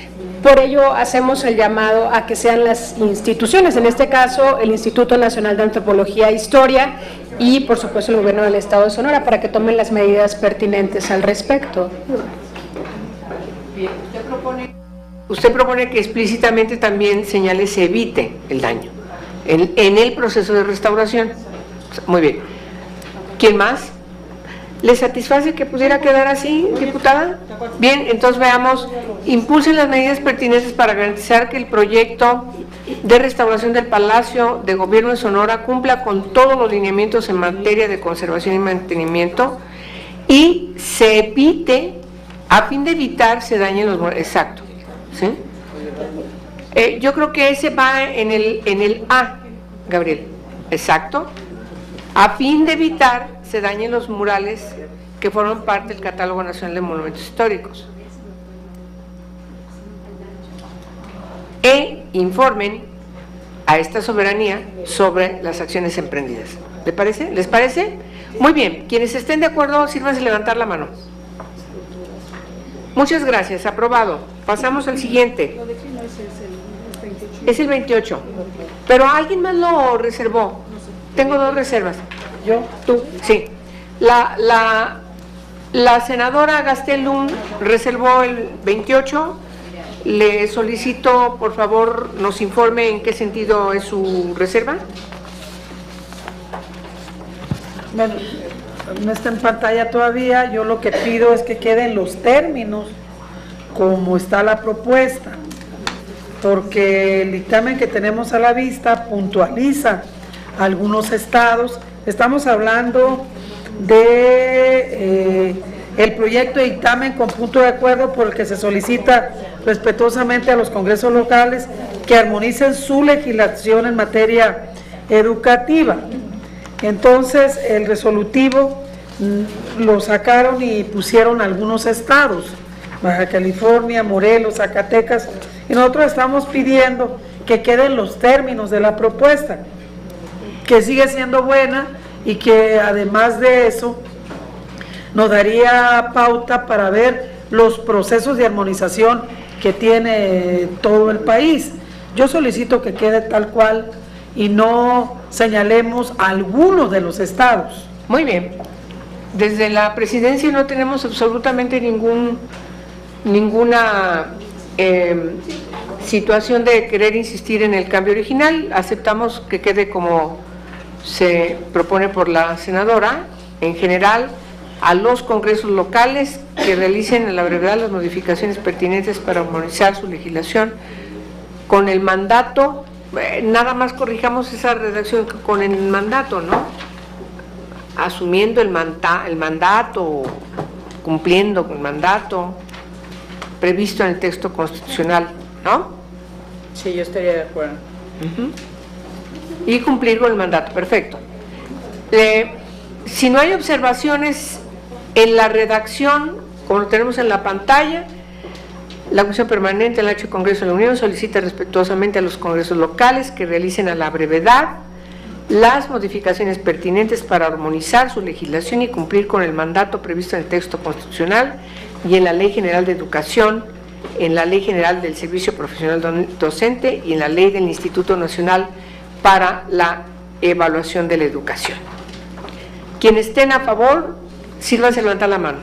Por ello hacemos el llamado a que sean las instituciones, en este caso el Instituto Nacional de Antropología e Historia y por supuesto el Gobierno del Estado de Sonora, para que tomen las medidas pertinentes al respecto. Bien, usted propone que explícitamente también señale se evite el daño en el proceso de restauración. Muy bien. ¿Quién más? ¿Le satisface que pudiera quedar así, diputada? Bien, entonces veamos, impulsen las medidas pertinentes para garantizar que el proyecto de restauración del Palacio de Gobierno de Sonora cumpla con todos los lineamientos en materia de conservación y mantenimiento y se evite, a fin de evitar se dañen los murales. Exacto, ¿sí? Yo creo que ese va en el A, Gabriel, exacto, a fin de evitar se dañen los murales que forman parte del Catálogo Nacional de Monumentos Históricos. E informen a esta soberanía sobre las acciones emprendidas. ¿Les parece? ¿Les parece? Muy bien. Quienes estén de acuerdo, sírvanse levantar la mano. Muchas gracias. Aprobado. Pasamos al siguiente. Es el 28. Pero alguien más lo reservó. Tengo dos reservas. ¿Yo? Tú, sí. La senadora Gastelum reservó el 28. Le solicito, por favor, nos informe en qué sentido es su reserva. Bueno, no está en pantalla todavía. Yo lo que pido es que queden los términos como está la propuesta, porque el dictamen que tenemos a la vista puntualiza algunos estados. Estamos hablando de el proyecto de dictamen con punto de acuerdo por el que se solicita respetuosamente a los congresos locales que armonicen su legislación en materia educativa. Entonces el resolutivo lo sacaron y pusieron algunos estados, Baja California, Morelos, Zacatecas, y nosotros estamos pidiendo que queden los términos de la propuesta, que sigue siendo buena y que además de eso nos daría pauta para ver los procesos de armonización que tiene todo el país. Yo solicito que quede tal cual y no señalemos algunos de los estados. Muy bien. Desde la presidencia no tenemos absolutamente ninguna situación de querer insistir en el cambio original. Aceptamos que quede como se propone por la senadora, en general, a los congresos locales que realicen a la brevedad las modificaciones pertinentes para armonizar su legislación con el mandato. Nada más corrijamos esa redacción con el mandato, ¿no? Asumiendo el mandato, cumpliendo con el mandato previsto en el texto constitucional, ¿no? Sí, yo estaría de acuerdo. Y cumplir con el mandato, perfecto. Si no hay observaciones en la redacción, como lo tenemos en la pantalla, la Comisión Permanente del H. Congreso de la Unión solicita respetuosamente a los congresos locales que realicen a la brevedad las modificaciones pertinentes para armonizar su legislación y cumplir con el mandato previsto en el texto constitucional y en la Ley General de Educación en la Ley General del Servicio Profesional Docente y en la Ley del Instituto Nacional para la Evaluación de la Educación. Quienes estén a favor, sírvanse a levantar la mano.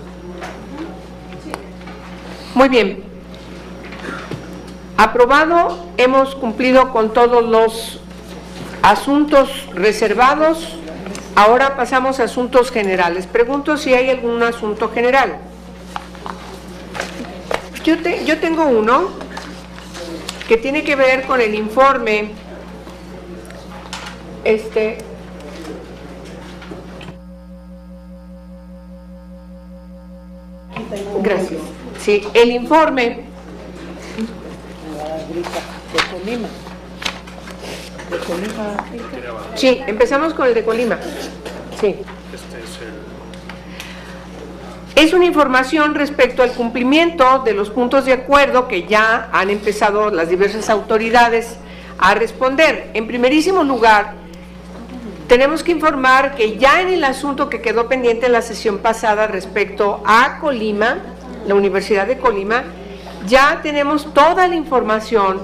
Muy bien. Aprobado, hemos cumplido con todos los asuntos reservados. Ahora pasamos a asuntos generales. Pregunto si hay algún asunto general. Yo tengo uno que tiene que ver con el informe gracias. Sí, el informe de Colima. Sí, empezamos con el de Colima. Sí. Es una información respecto al cumplimiento de los puntos de acuerdo que ya han empezado las diversas autoridades a responder. En primerísimo lugar, tenemos que informar que ya en el asunto que quedó pendiente en la sesión pasada respecto a Colima, la Universidad de Colima, ya tenemos toda la información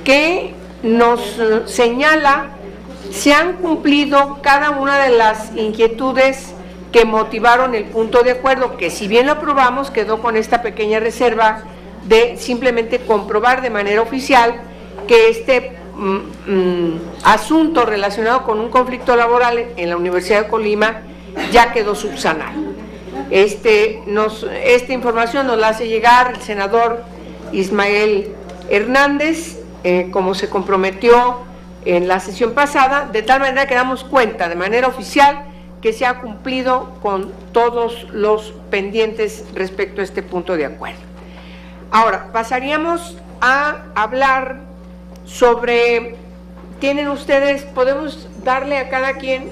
que nos señala se han cumplido cada una de las inquietudes que motivaron el punto de acuerdo, que si bien lo aprobamos, quedó con esta pequeña reserva de simplemente comprobar de manera oficial que este asunto relacionado con un conflicto laboral en la Universidad de Colima ya quedó subsanado. Esta información nos la hace llegar el senador Ismael Hernández, como se comprometió en la sesión pasada, de tal manera que damos cuenta de manera oficial que se ha cumplido con todos los pendientes respecto a este punto de acuerdo. Ahora, pasaríamos a hablar sobre, ¿tienen ustedes, podemos darle a cada quien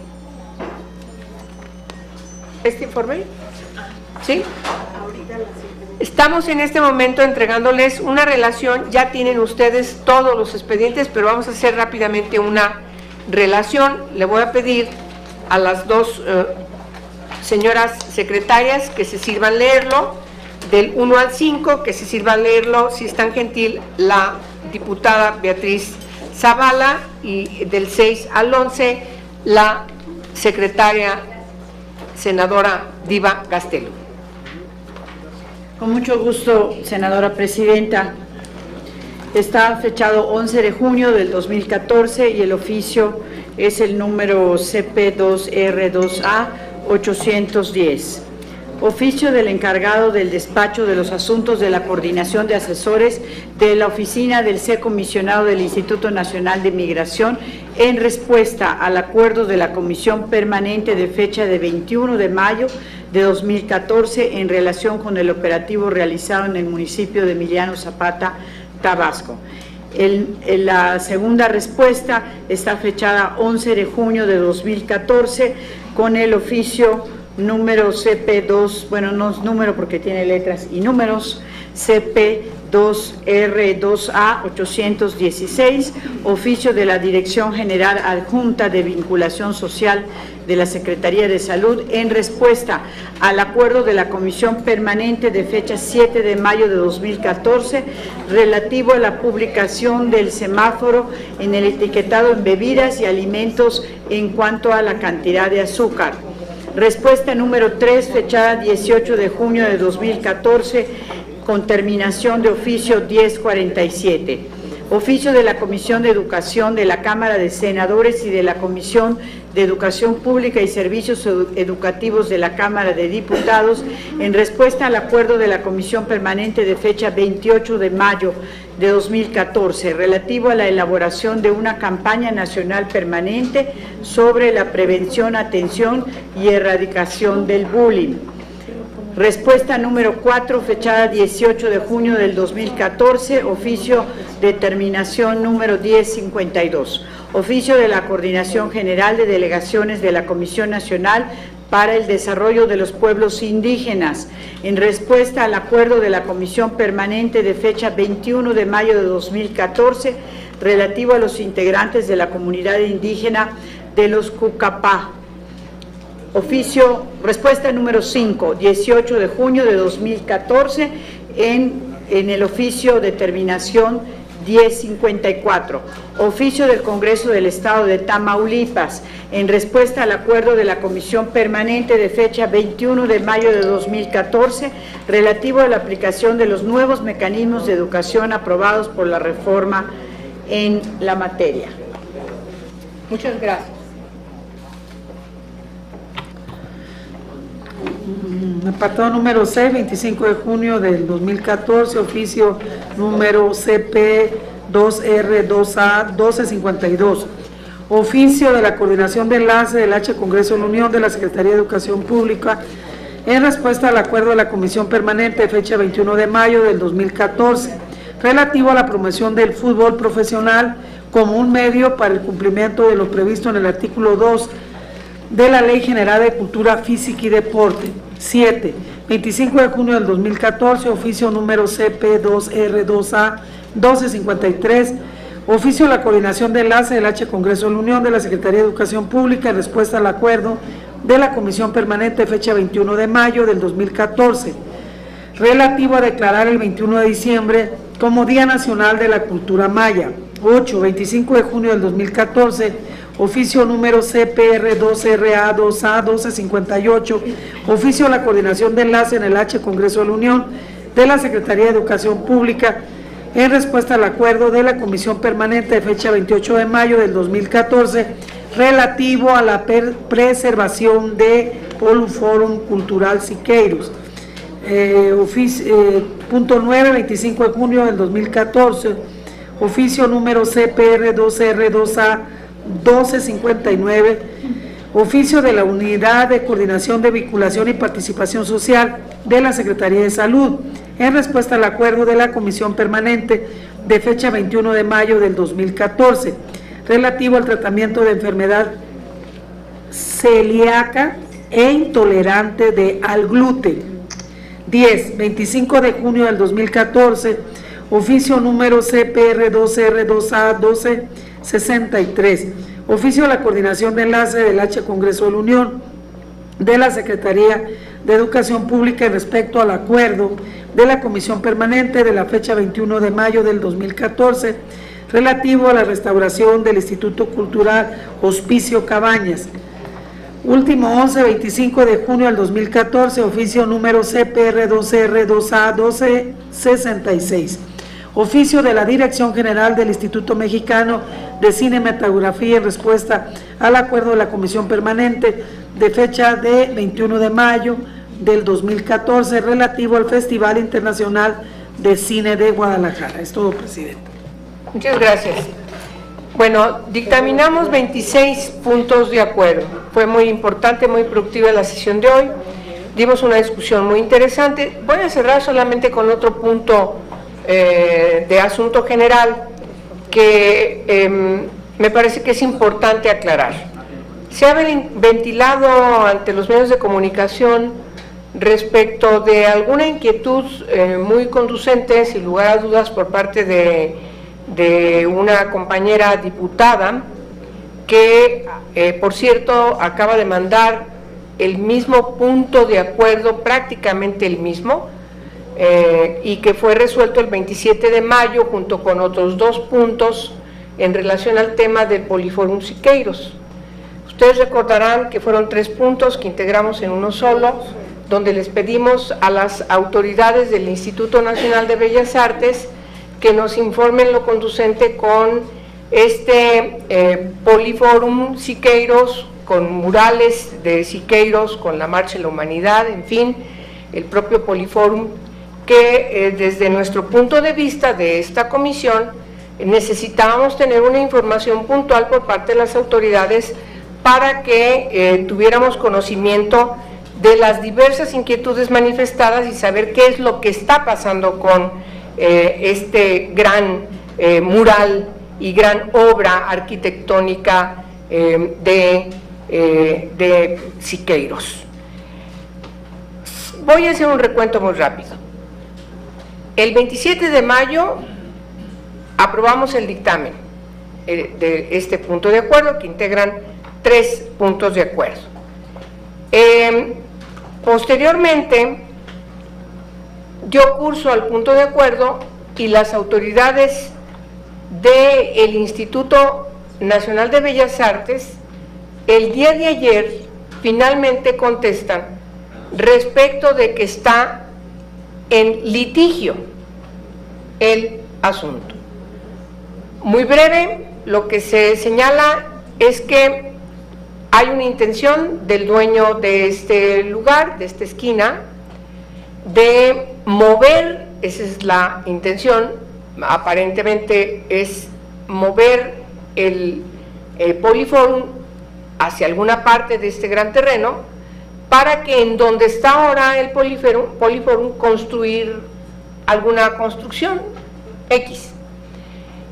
este informe? ¿Sí? Estamos en este momento entregándoles una relación, ya tienen ustedes todos los expedientes, pero vamos a hacer rápidamente una relación. Le voy a pedir a las dos señoras secretarias que se sirvan leerlo, del 1 al 5, que se sirva leerlo, si es tan gentil, la diputada Beatriz Zavala, y del 6 al 11, la secretaria senadora Diva Gastelo. Con mucho gusto, senadora presidenta. Está fechado 11 de junio del 2014 y el oficio es el número CP2R2A 810. Oficio del encargado del despacho de los asuntos de la coordinación de asesores de la oficina del C-Comisionado del Instituto Nacional de Migración en respuesta al acuerdo de la Comisión Permanente de fecha de 21 de mayo de 2014 en relación con el operativo realizado en el municipio de Emiliano Zapata, Tabasco. La segunda respuesta está fechada 11 de junio de 2014 con el oficio número CP2, bueno, no es número porque tiene letras y números, CP2R2A 816, oficio de la Dirección General Adjunta de Vinculación Social de la Secretaría de Salud en respuesta al acuerdo de la Comisión Permanente de fecha 7 de mayo de 2014 relativo a la publicación del semáforo en el etiquetado en bebidas y alimentos en cuanto a la cantidad de azúcar. Respuesta número 3, fechada 18 de junio de 2014, con terminación de oficio 1047. Oficio de la Comisión de Educación de la Cámara de Senadores y de la Comisión de Educación Pública y Servicios Educativos de la Cámara de Diputados en respuesta al acuerdo de la Comisión Permanente de fecha 28 de mayo de 2014 relativo a la elaboración de una campaña nacional permanente sobre la prevención, atención y erradicación del bullying. Respuesta número 4, fechada 18 de junio del 2014, oficio de terminación número 1052. Oficio de la Coordinación General de Delegaciones de la Comisión Nacional para el Desarrollo de los Pueblos Indígenas, en respuesta al acuerdo de la Comisión Permanente de fecha 21 de mayo de 2014, relativo a los integrantes de la comunidad indígena de los Cucapá. Oficio, respuesta número 5, 18 de junio de 2014, en en el oficio de terminación 1054, oficio del Congreso del Estado de Tamaulipas, en respuesta al acuerdo de la Comisión Permanente de fecha 21 de mayo de 2014, relativo a la aplicación de los nuevos mecanismos de educación aprobados por la reforma en la materia. Muchas gracias. Apartado número 6, 25 de junio del 2014, oficio número CP2R2A 1252, oficio de la Coordinación de Enlace del H Congreso de la Unión de la Secretaría de Educación Pública en respuesta al acuerdo de la Comisión Permanente de fecha 21 de mayo del 2014, relativo a la promoción del fútbol profesional como un medio para el cumplimiento de lo previsto en el artículo 2 de la Ley General de Cultura Física y Deporte. 7. 25 de junio del 2014, oficio número CP2R2A 1253, oficio de la Coordinación de Enlace del H Congreso de la Unión de la Secretaría de Educación Pública en respuesta al acuerdo de la Comisión Permanente de fecha 21 de mayo del 2014, relativo a declarar el 21 de diciembre como Día Nacional de la Cultura Maya. 8. 25 de junio del 2014, oficio número CPR2RA2A 1258, oficio de la Coordinación de Enlace en el H Congreso de la Unión de la Secretaría de Educación Pública en respuesta al acuerdo de la Comisión Permanente de fecha 28 de mayo del 2014 relativo a la preservación de Poliforum Cultural Siqueiros. Punto 9, 25 de junio del 2014, oficio número CPR2R2A 1259, oficio de la Unidad de Coordinación de Vinculación y Participación Social de la Secretaría de Salud, en respuesta al acuerdo de la Comisión Permanente de fecha 21 de mayo del 2014, relativo al tratamiento de enfermedad celíaca e intolerante al gluten. 10. 25 de junio del 2014, oficio número CPR2R2A 1263, oficio de la Coordinación de Enlace del H Congreso de la Unión de la Secretaría de Educación Pública respecto al acuerdo de la Comisión Permanente de la fecha 21 de mayo del 2014 relativo a la restauración del Instituto Cultural Hospicio Cabañas. Último 11-25 de junio del 2014, oficio número CPR2R2A 1266. Oficio de la Dirección General del Instituto Mexicano de Cinematografía en respuesta al acuerdo de la Comisión Permanente de fecha de 21 de mayo del 2014 relativo al Festival Internacional de Cine de Guadalajara. Es todo, presidente. Muchas gracias. Bueno, dictaminamos 26 puntos de acuerdo. Fue muy importante, muy productiva la sesión de hoy. Dimos una discusión muy interesante. Voy a cerrar solamente con otro punto de asunto general que me parece que es importante aclarar. Se ha ventilado ante los medios de comunicación respecto de alguna inquietud muy conducente, sin lugar a dudas, por parte de una compañera diputada que, por cierto, acaba de mandar el mismo punto de acuerdo, prácticamente el mismo, y que fue resuelto el 27 de mayo junto con otros 2 puntos en relación al tema del Poliforum Siqueiros. Ustedes recordarán que fueron 3 puntos que integramos en uno solo, donde les pedimos a las autoridades del Instituto Nacional de Bellas Artes que nos informen lo conducente con este Poliforum Siqueiros, con murales de Siqueiros, con la Marcha de la Humanidad, en fin, el propio Poliforum, que desde nuestro punto de vista de esta comisión necesitábamos tener una información puntual por parte de las autoridades para que tuviéramos conocimiento de las diversas inquietudes manifestadas y saber qué es lo que está pasando con este gran mural y gran obra arquitectónica de Siqueiros. Voy a hacer un recuento muy rápido. El 27 de mayo aprobamos el dictamen de este punto de acuerdo, que integran 3 puntos de acuerdo. Posteriormente, dio curso al punto de acuerdo y las autoridades del Instituto Nacional de Bellas Artes el día de ayer finalmente contestan respecto de que está en litigio el asunto. Muy breve, lo que se señala es que hay una intención del dueño de este lugar, de esta esquina, de mover, esa es la intención, aparentemente es mover el Poliforum hacia alguna parte de este gran terreno, para que en donde está ahora el Poliforum construir alguna construcción X.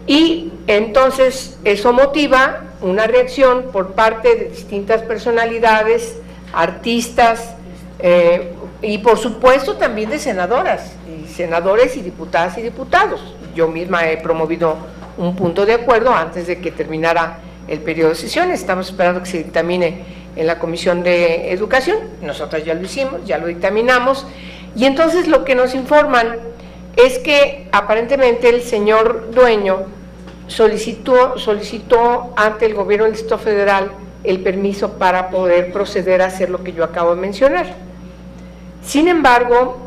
Y entonces eso motiva una reacción por parte de distintas personalidades, artistas, y por supuesto también de senadoras, y senadores y diputadas y diputados. Yo misma he promovido un punto de acuerdo antes de que terminara el periodo de sesiones. Estamos esperando que se dictamine en la Comisión de Educación. Nosotros ya lo hicimos, ya lo dictaminamos, y entonces lo que nos informan es que aparentemente el señor dueño solicitó ante el gobierno del Distrito Federal el permiso para poder proceder a hacer lo que yo acabo de mencionar. Sin embargo,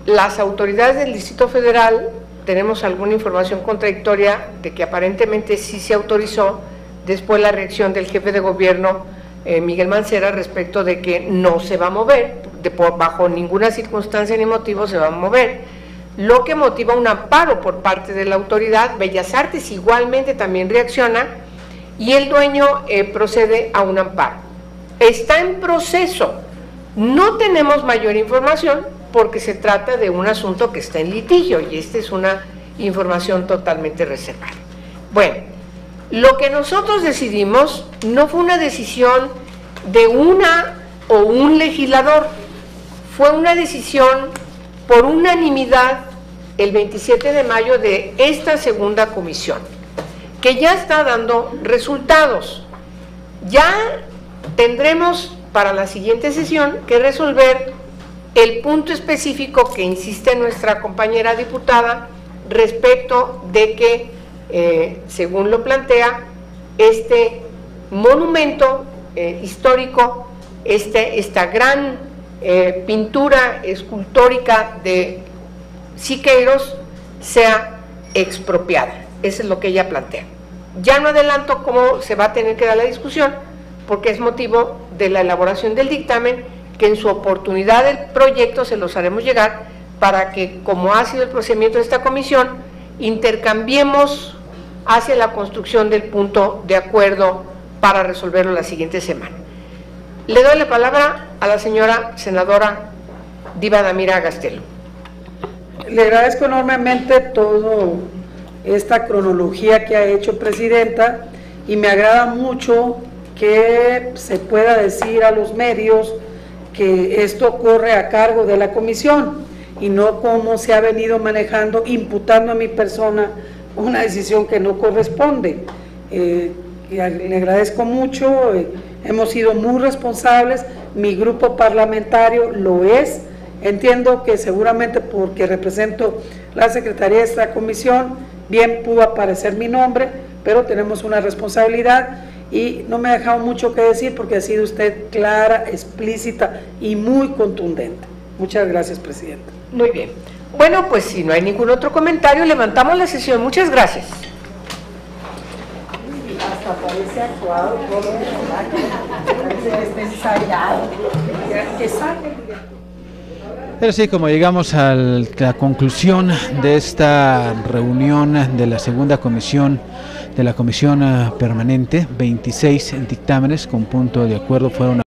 las autoridades del Distrito Federal tenemos alguna información contradictoria de que aparentemente sí se autorizó, después la reacción del jefe de gobierno, Miguel Mancera, respecto de que no se va a mover, bajo ninguna circunstancia ni motivo se va a mover, lo que motiva un amparo por parte de la autoridad. Bellas Artes igualmente también reacciona y el dueño procede a un amparo. Está en proceso, no tenemos mayor información porque se trata de un asunto que está en litigio y esta es una información totalmente reservada. Bueno, lo que nosotros decidimos no fue una decisión de una o un legislador, fue una decisión por unanimidad el 27 de mayo de esta segunda comisión, que ya está dando resultados. Ya tendremos para la siguiente sesión que resolver el punto específico que insiste nuestra compañera diputada respecto de que, según lo plantea, este monumento histórico, esta gran pintura escultórica de Siqueiros sea expropiada. Eso es lo que ella plantea. Ya no adelanto cómo se va a tener que dar la discusión, porque es motivo de la elaboración del dictamen, que en su oportunidad del proyecto se los haremos llegar, para que, como ha sido el procedimiento de esta comisión, intercambiemos hacia la construcción del punto de acuerdo para resolverlo la siguiente semana. Le doy la palabra a la señora senadora Diva Damira Gastelum. Le agradezco enormemente toda esta cronología que ha hecho, Presidenta, y me agrada mucho que se pueda decir a los medios que esto corre a cargo de la comisión y no como se ha venido manejando, imputando a mi persona una decisión que no corresponde. Le agradezco mucho, hemos sido muy responsables, mi grupo parlamentario lo es. Entiendo que seguramente porque represento la Secretaría de esta comisión, bien pudo aparecer mi nombre, pero tenemos una responsabilidad y no me ha dejado mucho que decir porque ha sido usted clara, explícita y muy contundente. Muchas gracias, Presidenta. Muy bien. Bueno, pues si no hay ningún otro comentario, levantamos la sesión. Muchas gracias. Hasta parece actuado, parece que está ensayado. Que saque el director. Pero sí, como llegamos a la conclusión de esta reunión de la segunda comisión, de la comisión permanente, 26 dictámenes con punto de acuerdo fueron